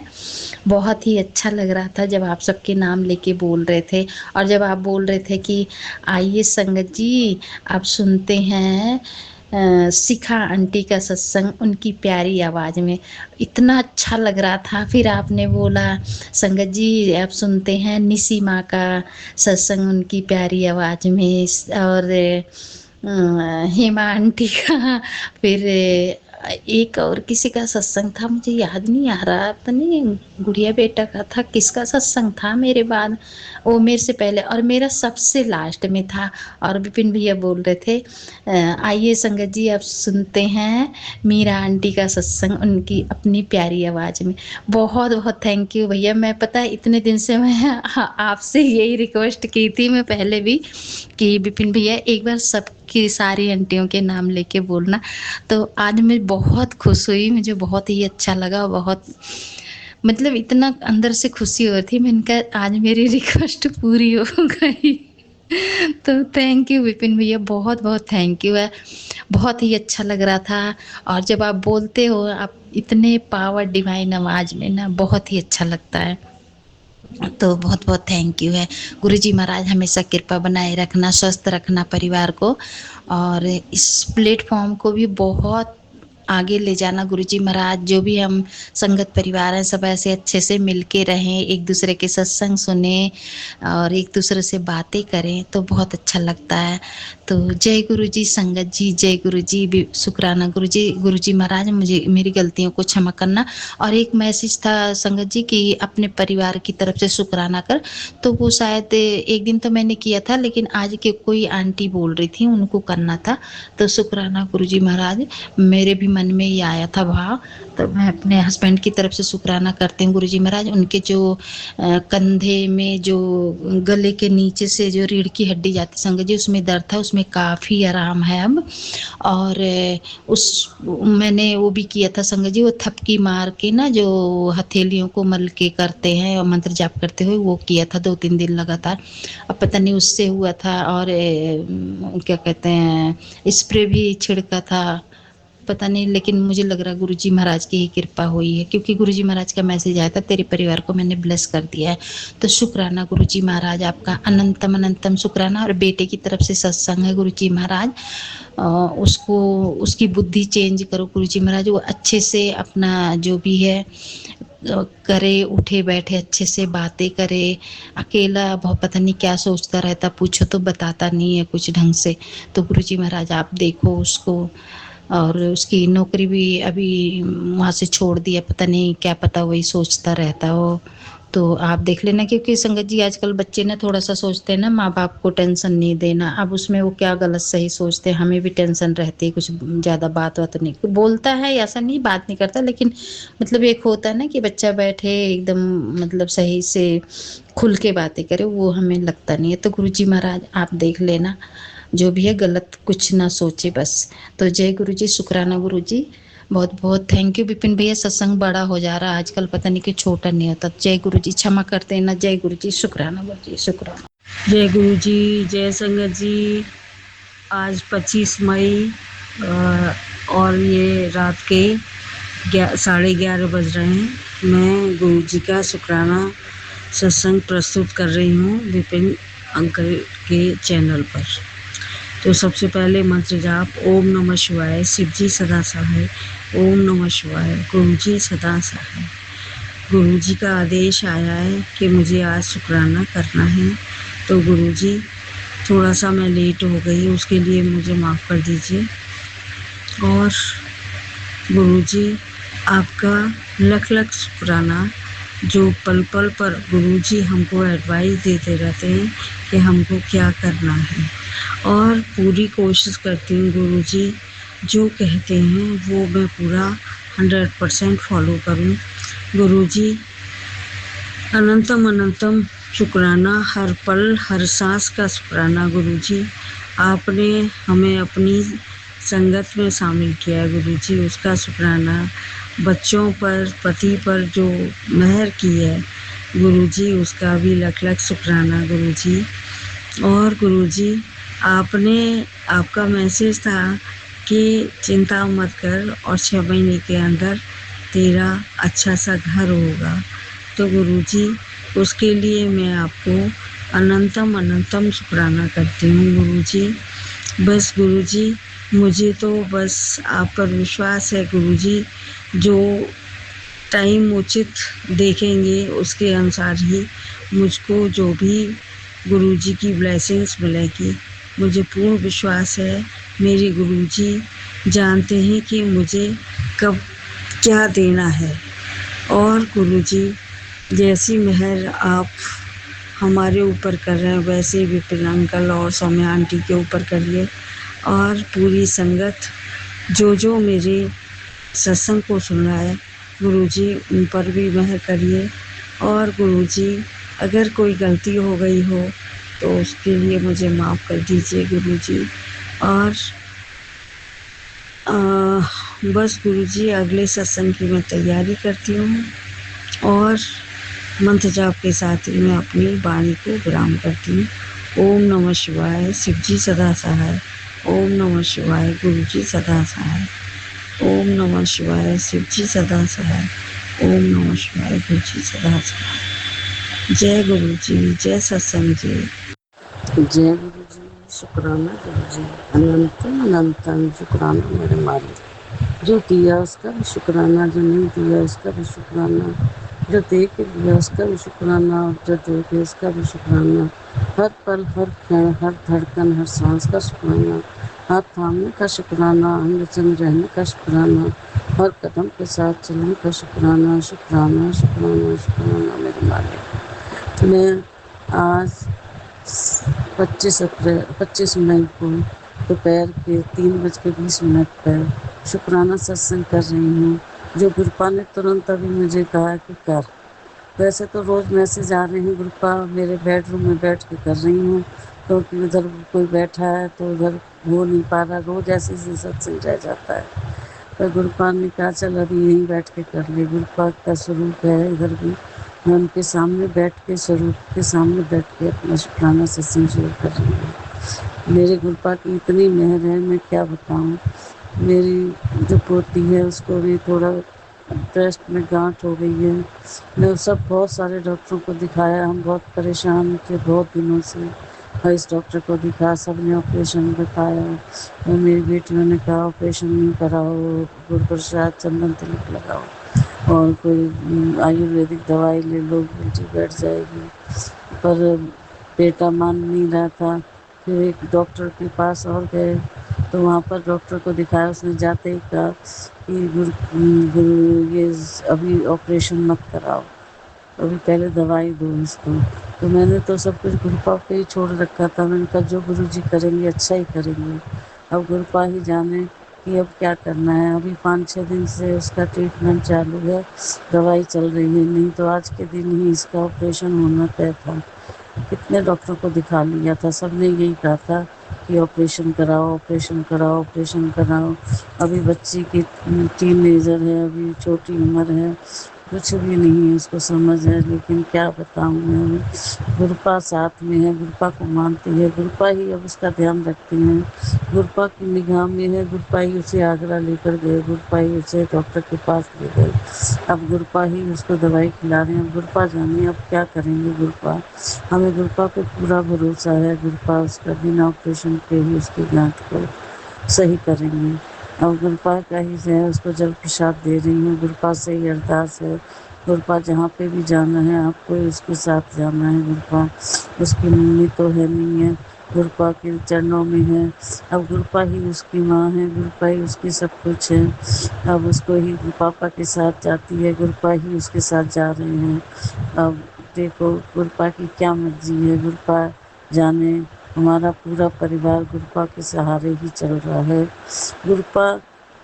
बहुत ही अच्छा लग रहा था जब आप सबके नाम लेके बोल रहे थे, और जब आप बोल रहे थे कि आइए संगत जी आप सुनते हैं शिखा आंटी का सत्संग, उनकी प्यारी आवाज़ में, इतना अच्छा लग रहा था। फिर आपने बोला संगत जी आप सुनते हैं निशी माँ का सत्संग, उनकी प्यारी आवाज़ में। और हेमा आंटी का, फिर एक और किसी का सत्संग था, मुझे याद नहीं आ रहा, पता नहीं गुड़िया बेटा का था, किसका सत्संग था मेरे बाद, वो मेरे से पहले, और मेरा सबसे लास्ट में था। और विपिन भैया बोल रहे थे आइए संगत जी आप सुनते हैं मीरा आंटी का सत्संग, उनकी अपनी प्यारी आवाज़ में। बहुत बहुत थैंक यू भैया। मैं पता है इतने दिन से मैं आपसे यही रिक्वेस्ट की थी मैं पहले भी, कि विपिन भैया एक बार सबकी सारी आंटियों के नाम लेके बोलना। तो आज मैं बहुत खुश हुई, मुझे बहुत ही अच्छा लगा, बहुत मतलब इतना अंदर से खुशी हो रही थी। मैंने कहा आज मेरी रिक्वेस्ट पूरी हो गई। तो थैंक यू विपिन भैया, बहुत बहुत थैंक यू है, बहुत ही अच्छा लग रहा था। और जब आप बोलते हो, आप इतने पावर डिवाइन आवाज़ में ना, बहुत ही अच्छा लगता है। तो बहुत बहुत थैंक यू है गुरुजी महाराज, हमेशा कृपा बनाए रखना, स्वस्थ रखना परिवार को, और इस प्लेटफॉर्म को भी बहुत आगे ले जाना गुरुजी महाराज। जो भी हम संगत परिवार हैं, सब ऐसे अच्छे से मिल के रहें, एक दूसरे के सत्संग सुने और एक दूसरे से बातें करें, तो बहुत अच्छा लगता है। तो जय गुरुजी संगत जी, जय गुरुजी, शुक्राना गुरुजी। गुरुजी महाराज, मुझे मेरी गलतियों को क्षमा करना। और एक मैसेज था संगत जी कि अपने परिवार की तरफ से शुक्राना कर, तो वो शायद एक दिन तो मैंने किया था, लेकिन आज के कोई आंटी बोल रही थी उनको करना था। तो शुक्राना गुरुजी महाराज, मेरे भी मन मन में ये आया था भाव, तो मैं अपने हस्बैंड की तरफ से शुक्राना करती हूँ गुरुजी महाराज। उनके जो कंधे में जो गले के नीचे से जो रीढ़ की हड्डी जाती संगत जी, उसमें दर्द था, उसमें काफ़ी आराम है अब। और मैंने वो भी किया था संगत जी, वो थपकी मार के ना जो हथेलियों को मल के करते हैं और मंत्र जाप करते हुए, वो किया था 2-3 दिन लगातार। अब पता नहीं उससे हुआ था, और क्या कहते हैं स्प्रे भी छिड़का था, पता नहीं, लेकिन मुझे लग रहा गुरुजी महाराज की ही कृपा हुई है, क्योंकि गुरुजी महाराज का मैसेज आया था, तेरे परिवार को मैंने ब्लेस कर दिया है। तो शुक्राना गुरुजी महाराज, आपका अनंतम अनंतम शुक्राना। और बेटे की तरफ से सत्संग है गुरुजी महाराज, उसको उसकी बुद्धि चेंज करो गुरुजी महाराज, वो अच्छे से अपना जो भी है करे, उठे बैठे अच्छे से बातें करे। अकेला बहुत पता नहीं क्या सोचता रहता, पूछो तो बताता नहीं है कुछ ढंग से। तो गुरुजी महाराज आप देखो उसको, और उसकी नौकरी भी अभी वहाँ से छोड़ दिया, पता नहीं क्या, पता वही सोचता रहता हो। तो आप देख लेना, क्योंकि संगत जी आजकल बच्चे ना थोड़ा सा सोचते हैं ना माँ बाप को टेंशन नहीं देना, अब उसमें वो क्या गलत सही सोचते हैं, हमें भी टेंशन रहती है, कुछ ज़्यादा बात नहीं बोलता है, ऐसा नहीं बात नहीं करता, लेकिन मतलब एक होता है ना कि बच्चा बैठे एकदम मतलब सही से खुल के बातें करे, वो हमें लगता नहीं है। तो गुरुजी महाराज आप देख लेना, जो भी है गलत कुछ ना सोचे बस। तो जय गुरु जी, शुक्राना गुरु जी, बहुत बहुत थैंक यू। विपिन भैया सत्संग बड़ा हो जा रहा है आजकल, पता नहीं कि छोटा नहीं होता। जय गुरु जी, क्षमा करते हैं ना। जय गुरु जी, शुक्राना गुरु जी, शुक्राना। जय गुरु जी, जय संगत जी। आज 25 मई और ये रात के 11:30 बज रहे हैं। मैं गुरु जी का शुक्राना सत्संग प्रस्तुत कर रही हूँ विपिन अंकल के चैनल पर। तो सबसे पहले मंत्र जाप, ओम नमः शिवाय, शिव जी सदा सहाय, ओम नमः शिवाय, गुरु जी सदा सहाय। गुरु जी का आदेश आया है कि मुझे आज शुक्राना करना है, तो गुरु जी थोड़ा सा मैं लेट हो गई, उसके लिए मुझे माफ़ कर दीजिए। और गुरु जी आपका लख लख शुक्राना, जो पल पल पर गुरु जी हमको एडवाइस देते रहते हैं कि हमको क्या करना है, और पूरी कोशिश करती हूँ गुरु जी जो कहते हैं वो मैं पूरा 100% फॉलो करूँ। गुरु जी अनंतम अनंतम शुक्राना, हर पल हर सांस का शुक्राना। गुरु जी आपने हमें अपनी संगत में शामिल किया गुरु जी, उसका शुक्राना। बच्चों पर, पति पर जो मेहर की है गुरु जी, उसका भी लख लख शुक्राना गुरु जी। और गुरु जी आपका मैसेज था कि चिंता मत कर और 6 महीने के अंदर तेरा अच्छा सा घर होगा। तो गुरु जी उसके लिए मैं आपको अनंतम अनंतम शुक्राना करती हूँ गुरु जी। बस गुरु जी मुझे तो बस आप पर विश्वास है गुरु जी, जो टाइम उचित देखेंगे उसके अनुसार ही मुझको जो भी गुरु जी की ब्लेसिंग्स मिलेगी, मुझे पूर्ण विश्वास है। मेरे गुरु जी जानते हैं कि मुझे कब क्या देना है। और गुरु जी जैसी मेहर आप हमारे ऊपर कर रहे हैं, वैसे ही विपिन अंकल और सौम्या आंटी के ऊपर करिए, और पूरी संगत जो मेरे सत्संग को सुन रहा है गुरु जी उन पर भी मेहर करिए। और गुरु जी अगर कोई गलती हो गई हो तो उसके लिए मुझे माफ़ कर दीजिए गुरु जी। और बस गुरु जी अगले सत्संग की मैं तैयारी करती हूँ, और मंत्र जाप के साथ ही मैं अपनी वाणी को विराम करती हूँ। ओम नमः शिवाय, शिव जी सदा सहाय, ओम नमः शिवाय, गुरु जी सदा सहाय, ओम नमः शिवाय, शिव जी सदा सहाय, ओम नमः शिवाय, गुरु जी सदा सहाय। जय गुरु जी, जय सत्संग जी। जय गुरु जी, शुक्राना गुरु जी, अनंतम अनंतम शुक्राना मेरे मालिक। जो दिया उसका भी शुक्राना, जो नहीं दिया उसका भी शुक्राना, जो दे के दिया उसका भी शुक्राना, जो दे के उसका भी शुक्राना। हर पल, हर क्षण, हर धड़कन, हर सांस का शुक्राना, हाथ थामने का शुक्राना, अंग संग रहने का शुक्राना, हर कदम के साथ चलने का शुक्राना, शुक्राना शुक्राना शुक्राना मेरे मालिक। मैं आज 25 मई को दोपहर के 3:20 पर शुक्राना सत्संग कर रही हूँ, जो गुरुपा ने तुरंत अभी मुझे कहा कि कर। वैसे तो रोज़ मैसेज आ रहे हैं गुरुपा, मेरे बेडरूम में बैठ के कर रही हूँ, क्योंकि उधर कोई बैठा है तो उधर हो नहीं पा रहा, रोज़ ऐसे ही सत्संग रह जाता है। पर गुरुपा ने कहा चल अभी यहीं बैठ के कर ले। गुरुपा का स्वरूप है इधर भी, मैं उनके सामने बैठ के, स्वरूप के सामने बैठ के अपना शुक्राना सत्संग शुरू कर रही हूँ। मेरे गुरुपा की इतनी मेहर है, मैं क्या बताऊँ। मेरी जो पोती है उसको भी थोड़ा ब्रेस्ट में गांठ हो गई है। मैं सब बहुत सारे डॉक्टरों को दिखाया, हम बहुत परेशान थे बहुत दिनों से। और इस डॉक्टर को दिखाया, सब ने ऑपरेशन बताया, और मेरी बेटियों ने कहा ऑपरेशन नहीं कराओ, गुरु प्रसाद चंदन तिलक लगाओ और कोई आयुर्वेदिक दवाई ले लो, उल्टी बैठ जाएगी। पर बेटा मान नहीं रहा था। फिर एक डॉक्टर के पास और गए, तो वहाँ पर डॉक्टर को दिखाया, उसने जाते ही कहा कि ये अभी ऑपरेशन मत कराओ, अभी पहले दवाई दो इसको। तो मैंने तो सब कुछ गुरुपा पे ही छोड़ रखा था। मैंने कहा जो गुरुजी करेंगे अच्छा ही करेंगे, अब गुरुपा ही जाने कि अब क्या करना है। अभी 5-6 दिन से उसका ट्रीटमेंट चालू है, दवाई चल रही है, नहीं तो आज के दिन ही इसका ऑपरेशन होना तय था। कितने डॉक्टर को दिखा लिया था, सब ने यही कहा था कि ऑपरेशन कराओ, ऑपरेशन कराओ, ऑपरेशन कराओ। अभी बच्ची की टीनेजर है, अभी छोटी उम्र है, कुछ भी नहीं है उसको समझ है, लेकिन क्या बताऊँ मैं। गुरुपा साथ में है, गुरुपा को मानती है, गुरुपा ही अब उसका ध्यान रखती हैं। गुरुपा की निगाह में है, गुरुपा ही उसे आगरा लेकर गए, गुरुपा ही उसे डॉक्टर के पास ले गए। अब गुरुपा ही उसको दवाई खिला रहे हैं। अब गुरुपा जाने अब क्या करेंगे गुरुपा। हमें गुरुपा पे पूरा भरोसा है, गुरुपा उसका बिना ऑपरेशन के ही उसकी गांठ को सही करेंगे। अब गुरुपा का ही है, उसको जल प्रसाद दे रही हूँ, गुरुपा से ही अरदास है। गुरुपा जहाँ पे भी जाना है आपको उसके साथ जाना है। गुरुपा उसकी मम्मी तो है नहीं है, गुरुपा के चरणों में है। अब गुरुपा ही उसकी माँ है, गुरुपा ही उसकी सब कुछ है। अब उसको ही पापा के साथ जाती है, गुरुपा ही उसके साथ जा रहे हैं। अब देखो गुरुपा की क्या मर्जी है, गुरुपा जाने। हमारा पूरा परिवार गुरुपा के सहारे ही चल रहा है। गुरुपा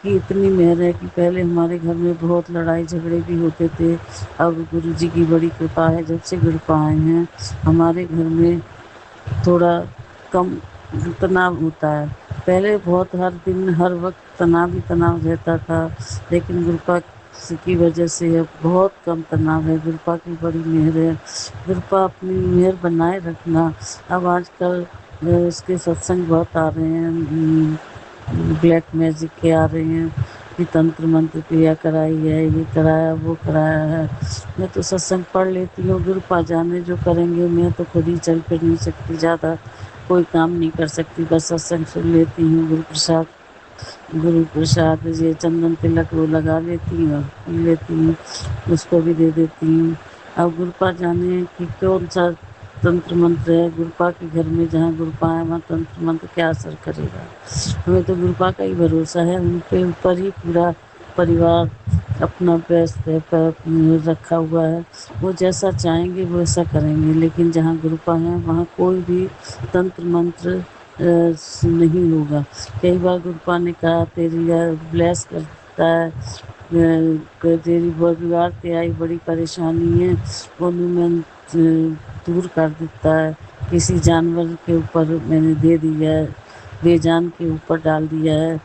की इतनी मेहर है कि पहले हमारे घर में बहुत लड़ाई झगड़े भी होते थे। अब गुरुजी की बड़ी कृपा है, जब से गुरुपा आए हैं हमारे घर में थोड़ा कम तनाव होता है। पहले बहुत हर दिन हर वक्त तनाव ही तनाव रहता था, लेकिन गुरुपा की वजह से अब बहुत कम तनाव है। गुरुपा की बड़ी मेहर है, गुरुपा अपनी मेहर बनाए रखना। अब आजकल इसके सत्संग बहुत आ रहे हैं, ब्लैक मैजिक के आ रहे हैं कि तंत्र मंत्र क्रिया कराई है, ये कराया वो कराया है। मैं तो सत्संग पढ़ लेती हूँ, गुरुपा जाने जो करेंगे। मैं तो खुद ही चल फिर नहीं सकती, ज़्यादा कोई काम नहीं कर सकती, बस सत्संग सुन लेती हूँ। गुरु प्रसाद ये चंदन तिलक वो लगा लेती हूँ, पी लेती हूँ, उसको भी दे देती हूँ। अब गुरुपा जाने कि कौन सा तंत्र मंत्र है गुरुपा के घर में, जहाँ गुरुपा है वहाँ तंत्र मंत्र क्या असर करेगा। हमें तो गुरुपा का ही भरोसा है, उनके ऊपर ही पूरा परिवार अपना व्यस्त है, रखा हुआ है। वो जैसा चाहेंगे वो ऐसा करेंगे, लेकिन जहाँ गुरुपा है वहाँ कोई भी तंत्र मंत्र नहीं होगा। कई बार गुरुपा ने कहा तेरी ब्लेस करता है, तेरी परिवार ते आई बड़ी परेशानी है, उन्हें दूर कर देता है। किसी जानवर के ऊपर मैंने दे दिया है, बेजान के ऊपर डाल दिया है।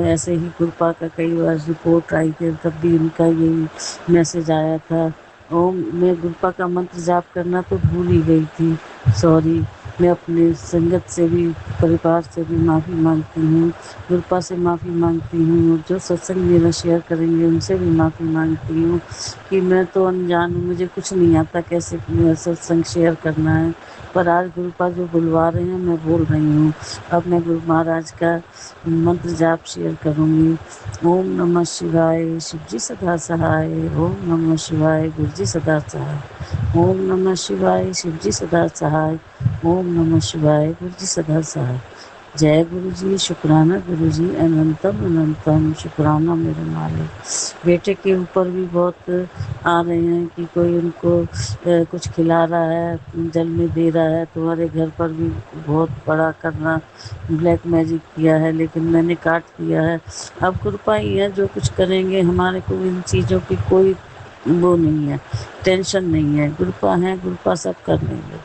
ऐसे ही गुरुपा का कई बार रिपोर्ट आई थी, तब भी उनका यही मैसेज आया था। ओम मैं गुरुपा का मंत्र जाप करना तो भूल ही गई थी, सॉरी। मैं अपने संगत से भी परिवार से भी माफ़ी मांगती हूँ, गुरुपा से माफ़ी मांगती हूँ, जो सत्संग मेरा शेयर करेंगे उनसे भी माफ़ी मांगती हूँ कि मैं तो अनजान हूँ, मुझे कुछ नहीं आता कैसे सत्संग शेयर करना है। पर आज गुरुपा जो बुलवा रहे हैं मैं बोल रही हूँ। अब मैं गुरु महाराज का मंत्र जाप शेयर करूँगी। ओम नमः शिवाय, शिवजी सदा सहाय। ओम नमः शिवाय, गुरुजी सदा सहाय। ओम नमः शिवाय, शिवजी सदा सहाय। ओम नमः शिवाय, गुरुजी सदा सहाय। जय गुरु जी, शुक्राना गुरु जी, अनंतम अनंतम शुक्राना मेरे मालिक। बेटे के ऊपर भी बहुत आ रहे हैं कि कोई उनको कुछ खिला रहा है, जल में दे रहा है। तुम्हारे घर पर भी बहुत बड़ा करना ब्लैक मैजिक किया है, लेकिन मैंने काट दिया है। अब कृपा ही है, जो कुछ करेंगे हमारे को इन चीज़ों की कोई वो नहीं है, टेंशन नहीं है। गुरुपा है, गुरुपा सब कर लेंगे।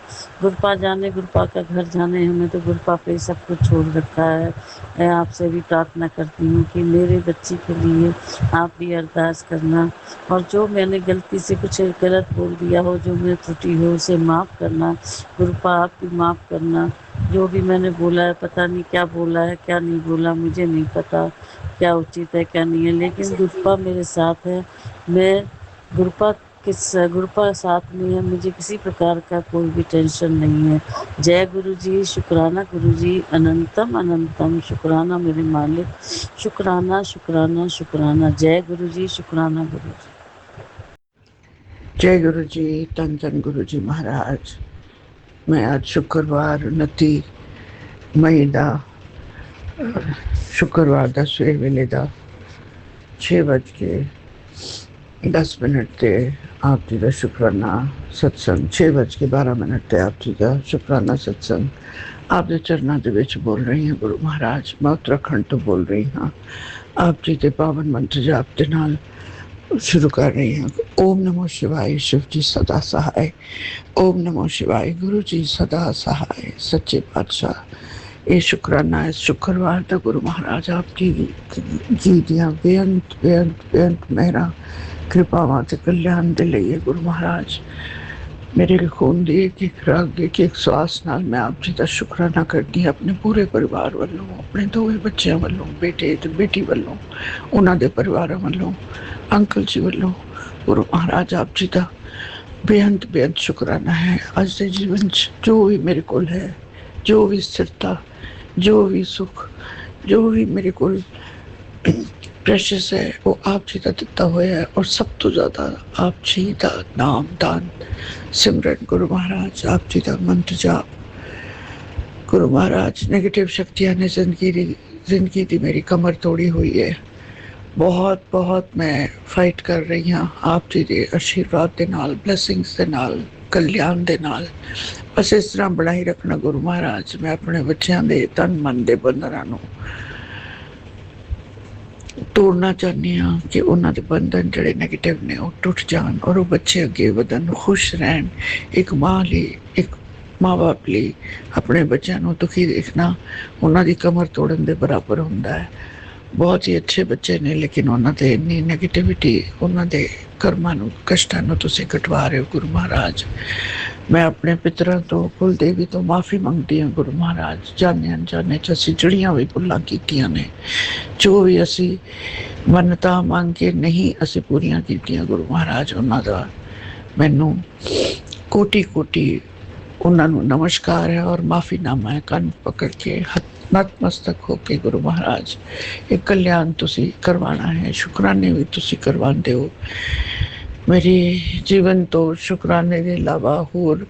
गुरुपा जाने, गुरुपा का घर जाने, हमें तो गुरुपा पे ही सब कुछ छोड़ रखा है। मैं आपसे भी प्रार्थना करती हूँ कि मेरे बच्ची के लिए आप भी अरदास करना, और जो मैंने गलती से कुछ गलत बोल दिया हो, जो मैं त्रुटि हो, उसे माफ़ करना। गुरुपा आप भी माफ़ करना। जो भी मैंने बोला है, पता नहीं क्या बोला है, क्या नहीं बोला, मुझे नहीं पता क्या उचित है क्या नहीं है, लेकिन गुरुपा मेरे साथ है। मैं गुरुपा गुरुपा साथ में है, मुझे किसी प्रकार का कोई भी टेंशन नहीं है। जय गुरु जी, शुक्राना गुरु जी, अनंतम अनंतम शुक्राना मेरे मालिक। शुक्राना शुक्राना शुक्राना। जय गुरु जी, शुक्राना गुरु जी। जय गुरु जी, धन धन गुरु जी महाराज। मैं आज शुक्रवार 29 मई ਦਾ शुक्रवार ਦਾ ਸਵੇਰ ਵੇਲੇ ਦਾ 6:10 ਤੇ ਆਪ ਜੀ ਦਾ ਸ਼ੁਕਰਾਨਾ ਸਤਸੰਗ 6:12 ਤੇ ਆਪ ਜੀ ਦਾ ਸ਼ੁਕਰਾਨਾ ਸਤਸੰਗ ਆਪ ਦੇ ਚਰਨਾਂ ਦੇ ਵਿੱਚ ਬੋਲ ਰਹੀ ਹਾਂ। ਗੁਰੂ ਮਹਾਰਾਜ, ਮੈਂ ਉੱਤਰਾਖੰਡ ਤੋਂ ਬੋਲ ਰਹੀ ਹਾਂ। ਆਪ ਜੀ ਦੇ ਪਾਵਨ ਮੰਤਰ ਜਾਪ ਦੇ ਨਾਲ शुरू कर रही हैं। ओम नमो शिवाय, शिव जी सदा सहाय। ओम नमो शिवाय, गुरु जी सदा सहाय। सच्चे पातशाह, ये शुक्राना है शुक्रवार का गुरु महाराज आपकी जी दियाँ बेअंत बेअंत बेअंत मेहरा कृपावां ते कल्याण दे लिए। गुरु महाराज, मेरे खून दी एक राग एक श्वास नाल मैं आप जी का शुक्राना करती हाँ, अपने पूरे परिवार वालों, अपने दोवे बच्चों वालों, बेटे ते बेटी वालों, उन्हों के परिवार वालों, अंकल जी वालों। गुरु महाराज आप जी का बेअंत बेअंत शुक्राना है। अज के जीवन जो भी मेरे को है, जो भी स्थिरता, जो भी सुख, जो भी मेरे को प्रेशियस है, वो आप जी का दिता हुआ है। और सब तो ज़्यादा आप जी का नाम दान सिमरन, गुरु महाराज आप जी का मंत्र जाप। गुरु महाराज, नेगेटिव शक्तियाँ ने जिंदगी दी मेरी कमर तोड़ी हुई है। बहुत बहुत मैं फाइट कर रही हाँ आप जी के आशीर्वाद के नाल, ब्लैसिंग्स के नाल, कल्याण के नाल। बस इस तरह बनाई रखना गुरु महाराज। मैं अपने बच्चों के तन मन के बंधनों नूं तोड़ना चाहती हाँ कि उन्होंने बंधन जोड़े नैगेटिव ने वो टुट जान और वो बच्चे अगे वधन, खुश रहन। एक माँ ली, एक माँ बाप ली अपने बच्चों दुखी देखना उन्होंने कमर तोड़न के बराबर होंदा है। बहुत ही अच्छे बच्चे ने, लेकिन उन्होंने इन्नी नैगेटिविटी उन्होंने कर्मां नूं कष्टां नूं तुसीं कटवा रहे हो। गुरु महाराज, मैं अपने पितरों तो कुल देवी तो माफ़ी मंगती हाँ। गुरु महाराज, जाने अनजाने च असीं जड़ियां भी भुल्लां कीतियां ने, जो भी असी मन्नतां मंग के नहीं असी पूरियां कीतियां। गुरु महाराज, उन्हां दा मैनूं कोटि कोटि उन्होंने नमस्कार है और माफ़ीनामा है। कन पकड़ के नतमस्तक होके गुरु महाराज, एक कल्याण तुसी करवाना है, शुक्राने भी तुसी करवाते हो। मेरी जीवन तो शुक्राने के अलावा होर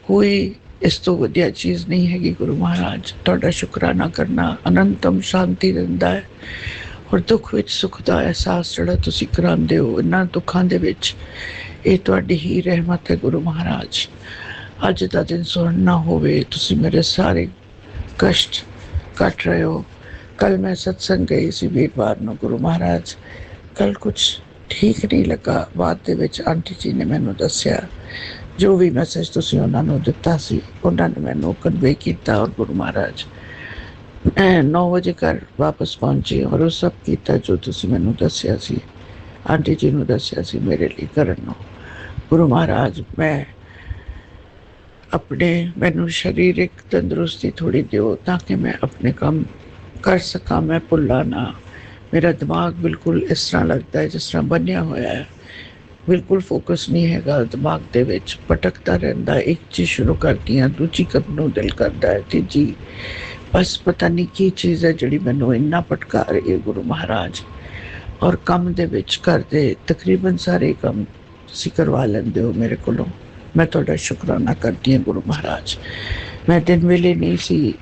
कोई इस तो वधिया चीज़ नहीं हैगी। गुरु महाराज, तुहाडा शुक्राना करना अनंतम शांति दिंदा है और दुख विच सुख का एहसास जिहड़ा तुसी करांदे हो। इन्हां दुखां दे विच ये तुहाडी ही रहमत है। गुरु महाराज, अज का दिन सुनना होवे, तुसी मेरे सारे कष्ट कट रहे हो। कल मैं सत्संग गई सी वीरवार नूं। गुरु महाराज, कल कुछ ठीक नहीं लगा। बाद दे विच आंटी जी ने मैनूं दस्सिया जो भी मैसेज तुसी उन्हां नूं दित्ता सी, उन्हां ने मैनूं कन्वे कीता। और गुरु महाराज, मैं 9 बजे घर वापस पहुंची और वो सब कीता जो तुसी मैनूं दस्सिया सी, आंटी जी नूं दस्सिया सी मेरे लिए करन नूं। गुरु महाराज, मैं अपने मैनू शरीरिक तंदुरुस्ती थोड़ी दिओ ताकि मैं अपने काम कर सका, मैं भुल्ला ना। मेरा दिमाग बिल्कुल इस तरह लगता है जिस तरह बनिया होया है, बिल्कुल फोकस नहीं है दिमाग दे विच, भटकता रहता है। एक चीज़ शुरू करती हाँ, दूजी करने नूं दिल करता है, तीजी बस पता नहीं की चीज़ है जिहड़ी मैनू इन्ना भटका रही है। गुरु महाराज, और काम दे विच करदे तकरीबन सारे काम तुसीं करवा लैंदे हो मेरे कोलों। मैं तुहाडा शुकराना करती हूँ। गुरु महाराज, मैं दिन वेले नहीं सी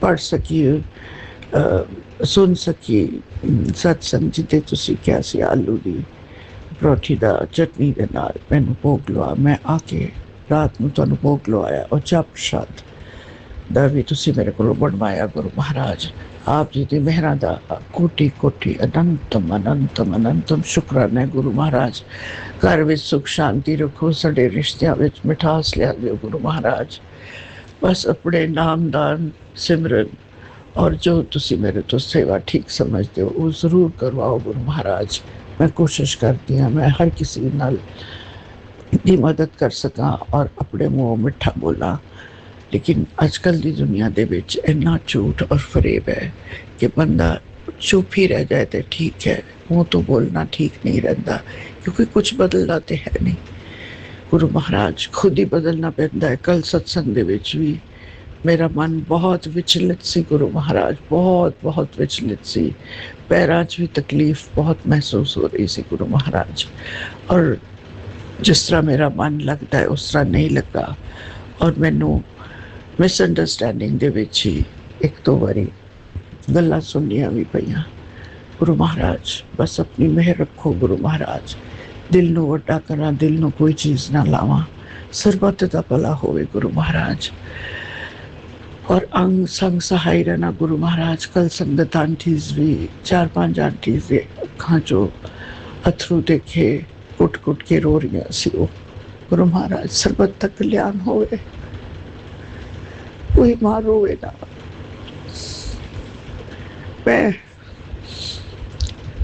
पढ़ सकी, सुन सकी सत्संग जिते तुसी किया सी आलू दी परोठी दा चटनी दे नाल मैनू भोग लवा। मैं आके रात नूं तुहानूं भोग लवाया और चाह प्रसाद दा भी तुसी मेरे को बनवाया गुरु महाराज। आप जी दी मेहरां दा कोटि कोटि अनंतम अनंतम अनंतम शुकराना है गुरु महाराज। घर विच सुख शांति रखो, साडे रिश्तियां विच मिठास लिया दिओ गुरु महाराज। बस अपने नाम दान सिमरन और जो तुसी मेरे तो सेवा ठीक समझते हो वो ज़रूर करवाओ गुरु महाराज। मैं कोशिश करती हाँ मैं हर किसी नाल दी मदद कर सकां और अपने मुँह मिठा बोला, लेकिन अजकल की दुनिया दे विच इन्ना झूठ और फरेब है कि बंदा चुप ही रह जाए तो ठीक है, मुँह तो बोलना ठीक नहीं रहता क्योंकि कुछ बदलना तो है नहीं। गुरु महाराज खुद ही बदलना पैंदा है। कल सत्संग दे विच भी मेरा मन बहुत विचलित सी गुरु महाराज, बहुत बहुत विचलित सी, पैरां च भी तकलीफ बहुत महसूस हो रही सी गुरु महाराज। और जिस तरह मेरा मन लगता है उस तरह नहीं लगा और मैनू मिसअंडरस्टैंडिंग दे विच ही एक दो बारी गल्लां सुननियां भी पईयां। गुरु महाराज बस अपनी मेहर रखो गुरु महाराज। दिल नू वड्डा करा, दिल नू कोई चीज़ ना लावां, सरबत दा भला होवे गुरु महाराज। और अंग संग सहाय रहना गुरु महाराज। कल संगत आंटीज भी 4-5 आंटीज दे अखां चो अथरू देखे कुट कुट के रो रही सी वो। गुरु महाराज सरबत तक कल्याण होवे, कोई मां रोवे ना। मैं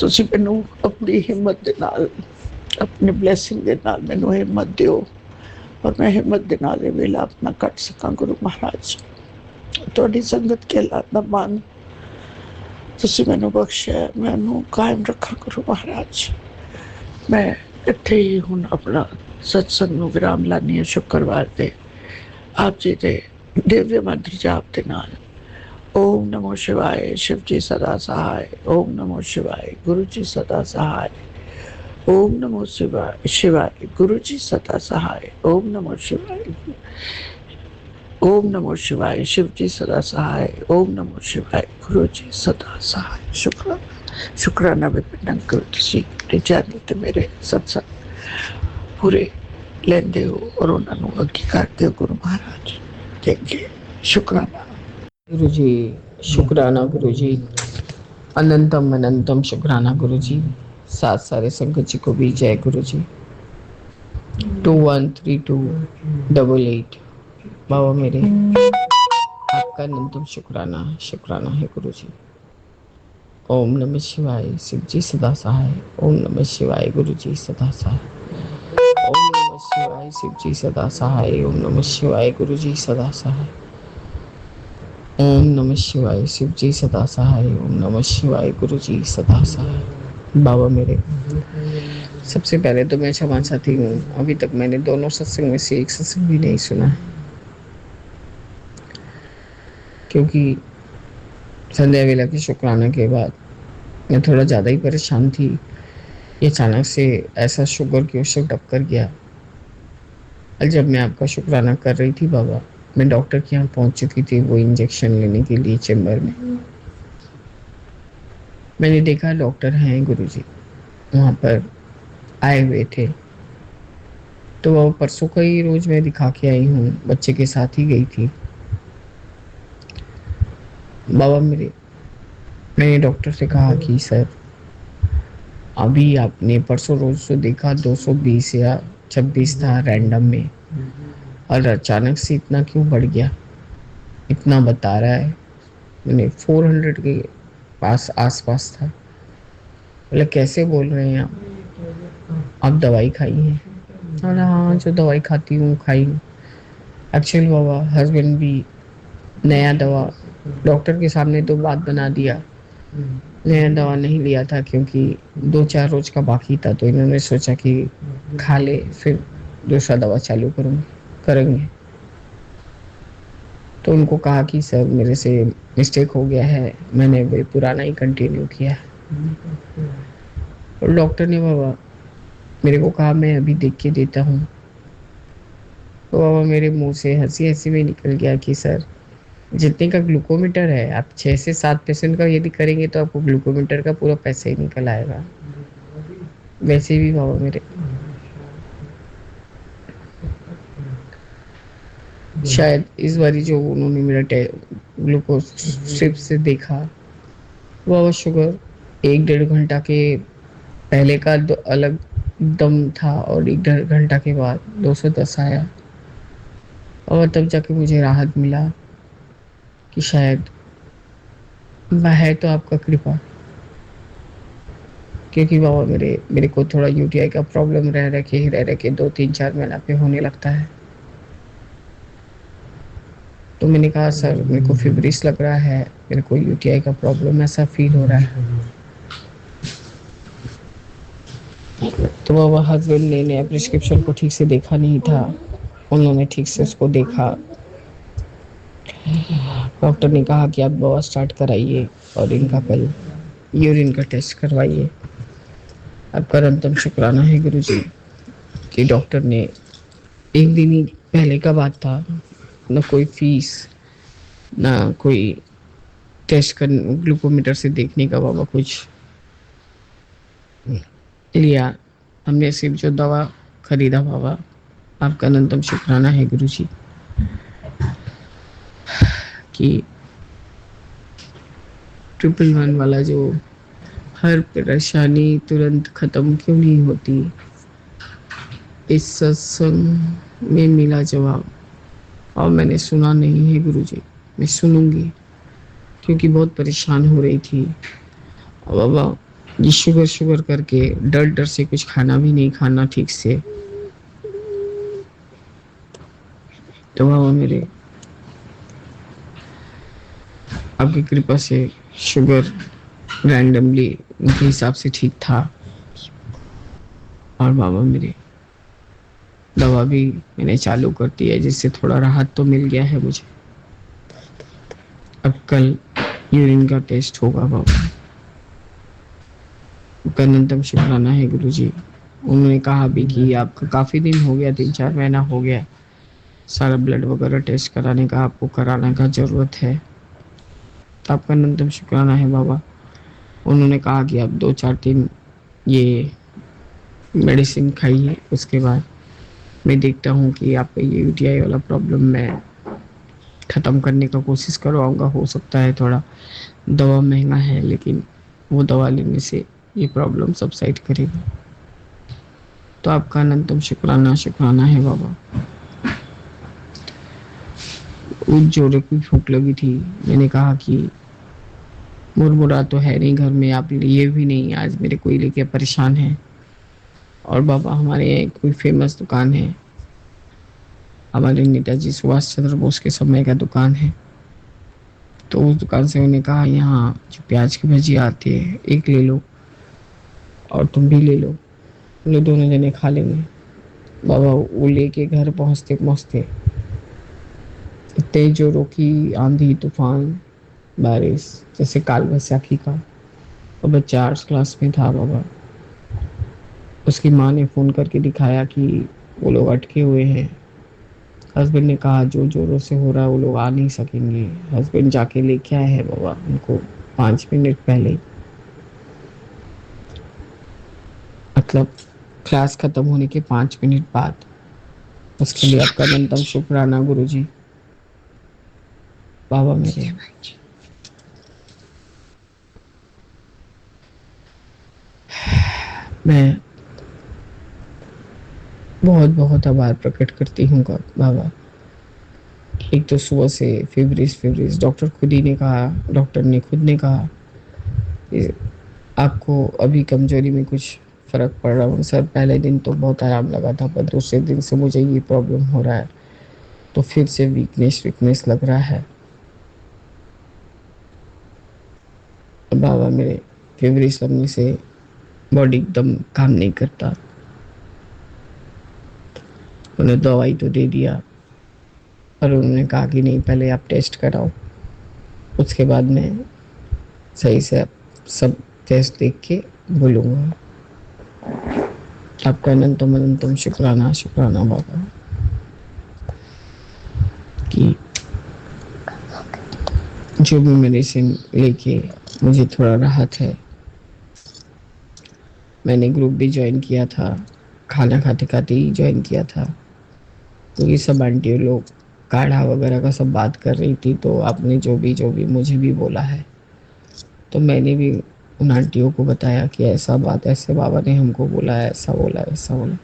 तुसी मैनू अपनी हिम्मत दे नाल, अपने ब्लैसिंग दे नाल मैनू हिम्मत दिओ और मैं हिम्मत दे नाल वेला अपना कट सकां गुरु महाराज। तुहाडी संगत के लादा मान तुसी मैनू बख्शिया, मैनू कायम रखा गुरु महाराज। मैं इत्थे ही हुण अपना सत्संग नू विराम लानी है शुक्रवार दे आप जी दे दिव्य मंत्र जाप दे नाल। ओम नमो शिवाय, शिव जी सदा सहाय। ओम नमो शिवाय, गुरु जी सदा सहाय। ओम नमो शिवाय शिवाय, गुरु जी सदा सहाय। ओम नमो शिवाय, ओम नमो शिवाय, शिव जी सदा सहाय। ओम नमो शिवाय, गुरु जी सदा सहाय। शुक्राना शुक्राना विपिन करो तुसी अपने चैनल ते मेरे सत्संग पूरे लेंदे हो और उन्होंने अगे करते हो गुरु महाराज। थैंक यू, शुक्राना गुरु जी, शुक्राना गुरु जी, अनंतम अनंतम शुक्राना गुरु जी। साथ सारे संगत जी को भी जय गुरु जी। 213288 बाबा मेरे आपका अनंतम शुक्राना शुक्राना है गुरु जी। ओम नमः शिवाय, शिव जी सदा सहाय। ओम नमः शिवाय, गुरु जी सदा सहाय। ओम नमः शिवाय, शिव जी सदा सहाय। ओम नमः शिवाय, गुरु जी सदा सहाय। ओम नमः शिवाय, शिव जी सदा सहाय। ओम नमः शिवाय, गुरु जी सदा सहाय। बाबा मेरे सबसे पहले तो मैं क्षमा चाहती हूँ, अभी तक मैंने दोनों सत्संग में से एक सत्संग भी नहीं सुना क्योंकि संध्या वेला के शुक्राना के बाद मैं थोड़ा ज़्यादा ही परेशान थी। ये अचानक से ऐसा शुगर की उससे टक्कर गया। और जब मैं आपका शुक्राना कर रही थी बाबा, मैं डॉक्टर के यहाँ पहुँच चुकी थी वो इंजेक्शन लेने के लिए चेम्बर में। मैंने देखा डॉक्टर हैं गुरुजी वहाँ पर आए हुए थे, तो वो परसों का ही रोज मैं दिखा के आई हूँ, बच्चे के साथ ही गई थी। बाबा मेरे मैंने डॉक्टर से कहा कि सर अभी आपने परसों रोज तो देखा 220 या 26 था रैंडम में, और अचानक से इतना क्यों बढ़ गया, इतना बता रहा है। मैंने 400 के पास आसपास था। बोले कैसे बोल रहे हैं आप दवाई खाई है? बोले हाँ जो दवाई खाती हूँ खाई हूँ। एक्चुअल बाबा हस्बैंड भी नया दवा डॉक्टर के सामने तो बात बना दिया, नया दवा नहीं लिया था क्योंकि 2-4 रोज का बाकी था, तो इन्होंने सोचा कि खा ले फिर दूसरा दवा चालू करेंगे। तो उनको कहा कि सर मेरे से मिस्टेक हो गया है, मैंने वही पुराना ही कंटिन्यू किया। और डॉक्टर ने बाबा मेरे को कहा मैं अभी देख के देता हूँ। तो बाबा मेरे मुंह से हंसी हंसी में निकल गया कि सर, जितने का ग्लूकोमीटर है, आप 6 से 7% का यदि करेंगे तो आपको ग्लूकोमीटर का पूरा पैसा ही निकल आएगा। वैसे भी बाबा मेरे शायद इस बारी जो उन्होंने मेरा ग्लूकोज स्ट्रिप से देखा, वो बाबा शुगर 1 डेढ़ घंटा के पहले का अलग दम था और 1 डेढ़ घंटा के बाद 210 आया। और तब जाके मुझे राहत मिला कि शायद वह है तो आपका कृपा। क्योंकि बाबा मेरे को थोड़ा यूटीआई का प्रॉब्लम रह के 2 3 4 महीना पे होने लगता है। तो मैंने कहा सर मेरे को फिब्रिस लग रहा है, मेरे को यूटीआई का प्रॉब्लम ऐसा फील हो रहा है। तो बाबा हस्बैंड ने नया प्रिस्क्रिप्शन को ठीक से देखा नहीं था, उन्होंने ठीक से उसको देखा। डॉक्टर ने कहा कि आप दवा स्टार्ट कराइए और इनका कल यूरिन का टेस्ट करवाइए। आपका अनंतम शुक्राना है गुरुजी कि डॉक्टर ने एक दिन ही पहले का बात था, न कोई फीस ना कोई टेस्ट कर ग्लूकोमीटर से देखने का बाबा कुछ लिया, हमने सिर्फ जो दवा खरीदा बाबा। आपका अनंतम शुक्राना है गुरुजी कि 111 वाला जो हर परेशानी तुरंत खत्म क्यों नहीं होती, इस सत्संग में मिला जवाब। और मैंने सुना नहीं है गुरुजी, मैं सुनूंगी क्योंकि बहुत परेशान हो रही थी। और बाबा ये शुगर करके डर से कुछ खाना भी नहीं खाना ठीक से। तो बाबा मेरे आपकी कृपा से शुगर रैंडमली उनके हिसाब से ठीक था। और बाबा मेरे दवा भी मैंने चालू कर दी है, जिससे थोड़ा राहत तो मिल गया है मुझे। अब कल यूरिन का टेस्ट होगा बाबा। अनंतम शुक्राना है गुरुजी। उन्होंने कहा भी कि आपका काफ़ी दिन हो गया, 3 4 महीना हो गया, सारा ब्लड वगैरह टेस्ट कराने का आपको कराने का ज़रूरत है। तो आपका अनंतम शुक्राना है बाबा। उन्होंने कहा कि आप 2 4 दिन ये मेडिसिन खाइए, उसके बाद मैं देखता हूँ कि आपका ये यूटीआई वाला प्रॉब्लम मैं ख़त्म करने का कोशिश करवाऊँगा। हो सकता है थोड़ा दवा महंगा है, लेकिन वो दवा लेने से ये प्रॉब्लम सबसाइड करेगा। तो आपका अनंतम शुक्राना है बाबा। उस जोड़े को भूख लगी थी, मैंने कहा कि मुरमुरा तो है नहीं घर में, आप लिए भी नहीं, आज मेरे कोई लेके परेशान है। और बाबा हमारे यहाँ कोई फेमस दुकान है, हमारे नेताजी सुभाष चंद्र बोस के समय का दुकान है। तो उस दुकान से उन्होंने कहा यहाँ जो प्याज की भजिया आती है एक ले लो और तुम भी ले लो, हम लोग दोनों जने खा लेंगे। बाबा वो लेके घर पहुँचते पहुँचते तेज जोरों की आंधी तूफान बारिश, जैसे काल वैसाखी का। और बच्चा 8th क्लास में था बाबा। उसकी माँ ने फ़ोन करके दिखाया कि वो लोग अटके हुए हैं। हस्बैंड ने कहा जो जोरों से हो रहा है वो लोग आ नहीं सकेंगे। हस्बैंड जाके लेके आए हैं बाबा उनको 5 मिनट पहले, मतलब क्लास खत्म होने के 5 मिनट बाद। उसके लिए आपका अनंतम शुक्राना गुरुजी। बाबा मेरे मैं बहुत बहुत आभार प्रकट करती हूँ बाबा। एक तो सुबह से फिब्रिस डॉक्टर ने खुद ने कहा आपको अभी कमजोरी में कुछ फ़र्क पड़ रहा है सर। पहले दिन तो बहुत आराम लगा था, पर दूसरे दिन से मुझे ये प्रॉब्लम हो रहा है, तो फिर से वीकनेस लग रहा है। बाबा मेरे फिब्रिस लगने से बॉडी एकदम काम नहीं करता। उन्होंने दवाई तो दे दिया और उन्होंने कहा कि नहीं पहले आप टेस्ट कराओ, उसके बाद मैं सही से सब टेस्ट देख के बोलूँगा। आपका अनंतम शुक्राना बाबा। जो भी मेडिसिन लेके मुझे थोड़ा राहत है। मैंने ग्रुप भी ज्वाइन किया था, खाना खाते खाते ही ज्वाइन किया था, क्योंकि सब आंटी लोग काढ़ा वगैरह का सब बात कर रही थी, तो आपने जो भी मुझे भी बोला है, तो मैंने भी उन आंटियों को बताया कि ऐसा बात, ऐसे बाबा ने हमको बोला है, ऐसा बोला, ऐसा बोला।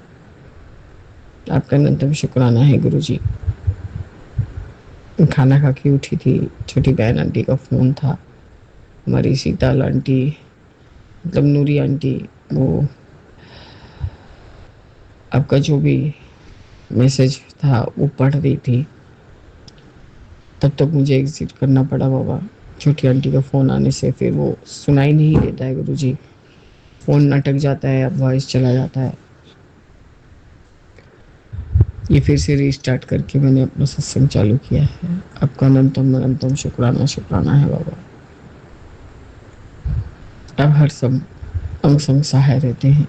आपका अनंतम शुक्राना है गुरुजी। खाना खा के उठी थी, छोटी बहन आंटी का फ़ोन था, हमारी सीताल आंटी, मतलब नूरी आंटी, वो आपका जो भी मैसेज था वो पढ़ रही थी, तब तक मुझे एग्जिट करना पड़ा बाबा। छोटी आंटी का फ़ोन आने से फिर वो सुनाई नहीं देता है गुरुजी, फ़ोन अटक जाता है, अब वॉइस चला जाता है। ये फिर से रीस्टार्ट करके मैंने अपना सत्संग चालू किया है। आपका अनंतम अनंतम शुक्राना शुक्राना है बाबा। आप हर सम अंग संग सहाय रहते हैं,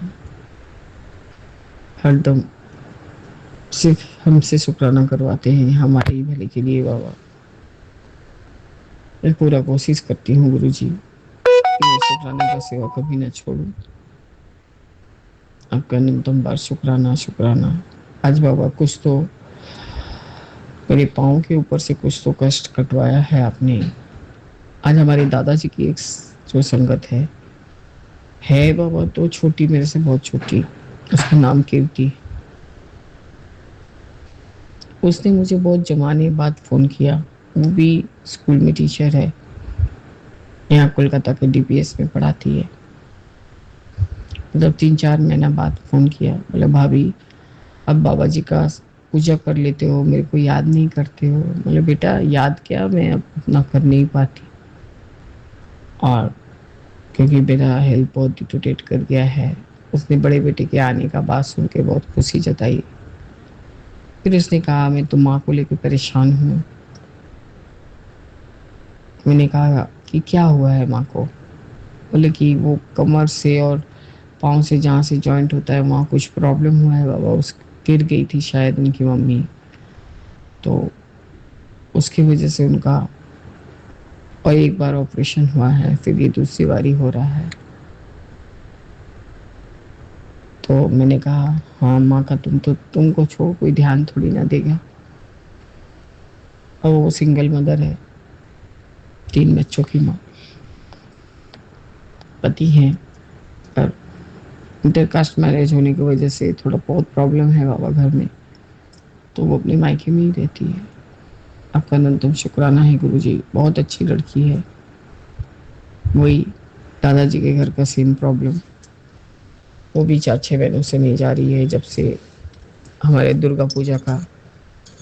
हरदम सिर्फ हमसे शुक्राना करवाते हैं हमारे ही भले के लिए बाबा। मैं पूरा कोशिश करती हूँ गुरुजी कि मैं शुक्राना का सेवा कभी ना छोड़ूं। आपका न्यूनतम बार शुक्राना शुक्राना। आज बाबा कुछ तो मेरे पाँव के ऊपर से कुछ तो कष्ट कटवाया है आपने। आज हमारे दादाजी की एक जो संगत है बाबा, तो छोटी, मेरे से बहुत छोटी, उसका नाम कीर्ति। उसने मुझे बहुत जमाने बाद फ़ोन किया, वो भी स्कूल में टीचर है, यहाँ कोलकाता के डीपीएस में पढ़ाती है। मतलब 3-4 महीना बाद फ़ोन किया, बोला भाभी अब बाबा जी का पूजा कर लेते हो, मेरे को याद नहीं करते हो। बोले बेटा याद क्या, मैं अब उतना कर नहीं पाती, और क्योंकि मेरा हेल्थ बहुत डिटोरेट कर गया है। उसने बड़े बेटे के आने का बात सुन के बहुत खुशी जताई। फिर उसने कहा मैं तो माँ को लेकर परेशान हूँ। मैंने कहा कि क्या हुआ है माँ को? बोले कि वो कमर से और पाँव से जहाँ से जॉइंट होता है वहाँ कुछ प्रॉब्लम हुआ है बाबा। उस गिर गई थी शायद उनकी मम्मी, तो उसकी वजह से उनका और एक बार ऑपरेशन हुआ है, फिर ये दूसरी बारी हो रहा है। तो मैंने कहा हाँ माँ का तुमको छोड़ कोई ध्यान थोड़ी ना देगा। और वो सिंगल मदर है, 3 बच्चों की माँ, पति हैं, पर इंटरकास्ट मैरिज होने की वजह से थोड़ा बहुत प्रॉब्लम है बाबा घर में, तो वो अपने मायके में ही रहती है। आपका अनंतम शुक्राना है गुरुजी। बहुत अच्छी लड़की है, वही दादाजी के घर का सेम प्रॉब्लम। वो भी 4-6 महीनों से नहीं जा रही है, जब से हमारे दुर्गा पूजा का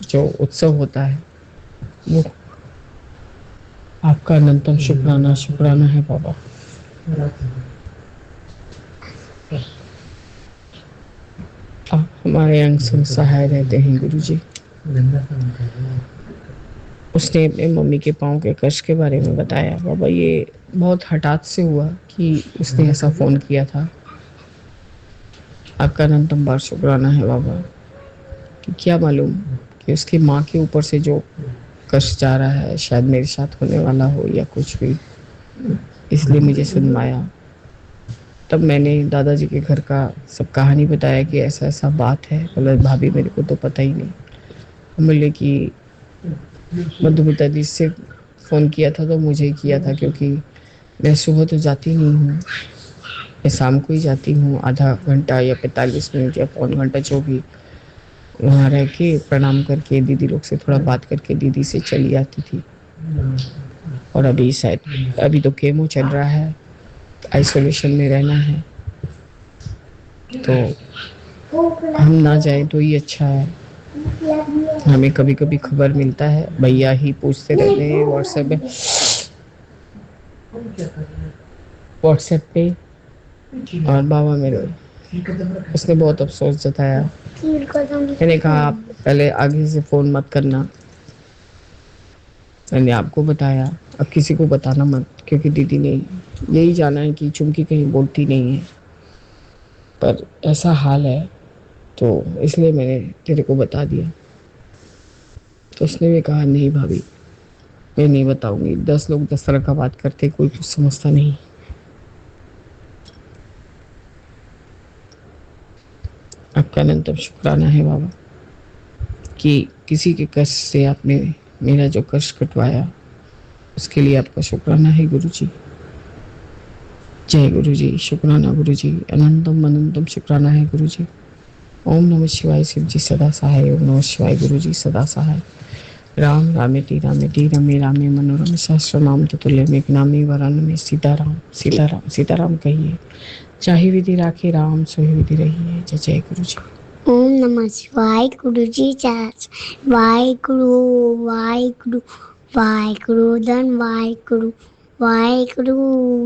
जो उत्सव होता है वो। आपका अनंतम शुक्राना शुक्राना है बाबा। आप हमारे अंग संग सहाय रहते हैं गुरुजी। उसने अपने मम्मी के पाँव के कष्ट के बारे में बताया बाबा। ये बहुत हठात से हुआ कि उसने ऐसा फ़ोन किया था। आपका अनंतम बार शुक्राना है बाबा कि क्या मालूम कि उसकी माँ के ऊपर से जो कष्ट जा रहा है शायद मेरे साथ होने वाला हो या कुछ भी, इसलिए मुझे सुनवाया। तब मैंने दादाजी के घर का सब कहानी बताया कि ऐसा ऐसा बात है। बोले भाभी मेरे को तो पता ही नहीं। बोले कि मधुमिता जी से फ़ोन किया था तो मुझे ही किया था, क्योंकि मैं सुबह तो जाती नहीं हूँ, मैं शाम को ही जाती हूँ, आधा घंटा या 45 मिनट या पौन घंटा जो भी, वहाँ रह के प्रणाम करके दीदी लोग से थोड़ा बात करके दीदी से चली आती थी। और अभी तो केमो चल रहा है, आइसोलेशन में रहना है, तो हम ना जाएं तो ही अच्छा है। हमें कभी कभी खबर मिलता है, भैया ही पूछते रहते हैं व्हाट्सएप पे। और बाबा मेरे, उसने बहुत अफसोस जताया। मैंने कहा आप पहले आगे से फ़ोन मत करना, मैंने आपको बताया, अब किसी को बताना मत, क्योंकि दीदी ने यही जाना है कि चुमकी कहीं बोलती नहीं है, पर ऐसा हाल है तो इसलिए मैंने तेरे को बता दिया। तो उसने भी कहा नहीं भाभी, मैं नहीं बताऊंगी। 10 लोग 10 तरह का बात करते, कोई कुछ समझता नहीं। आपका अनंतम शुक्राना है बाबा कि किसी के कष्ट से आपने मेरा जो कष्ट कटवाया, उसके लिए आपका शुक्राना है गुरु जी। जय गुरु जी, शुक्राना गुरु जी, अनंतम अनंतम शुक्राना है गुरु जी। ओम नमः शिवाय, शिव जी सदा सहाय। ओम नमः शिवाय, गुरु जी सदा सहाय। राम रामेति रामेति रमे रामे मनोरम सहस्र नाम तुल्य मेघ नामे वरान में सीताराम सीताराम सीताराम कहिए। चाहे विधि राखे राम, सोई विधि रहिए। जय जय गुरु जी। ओम नमः शिवाय गुरु जी। वाहिगुरु वाहिगुरु वाहिगुरु धन वाहिगुरु वाहिगुरु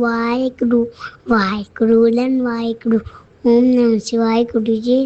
वाहिगुरु वाहिगुरु धन वाहिगुरु। ओम नमः शिवाय गुरु जी।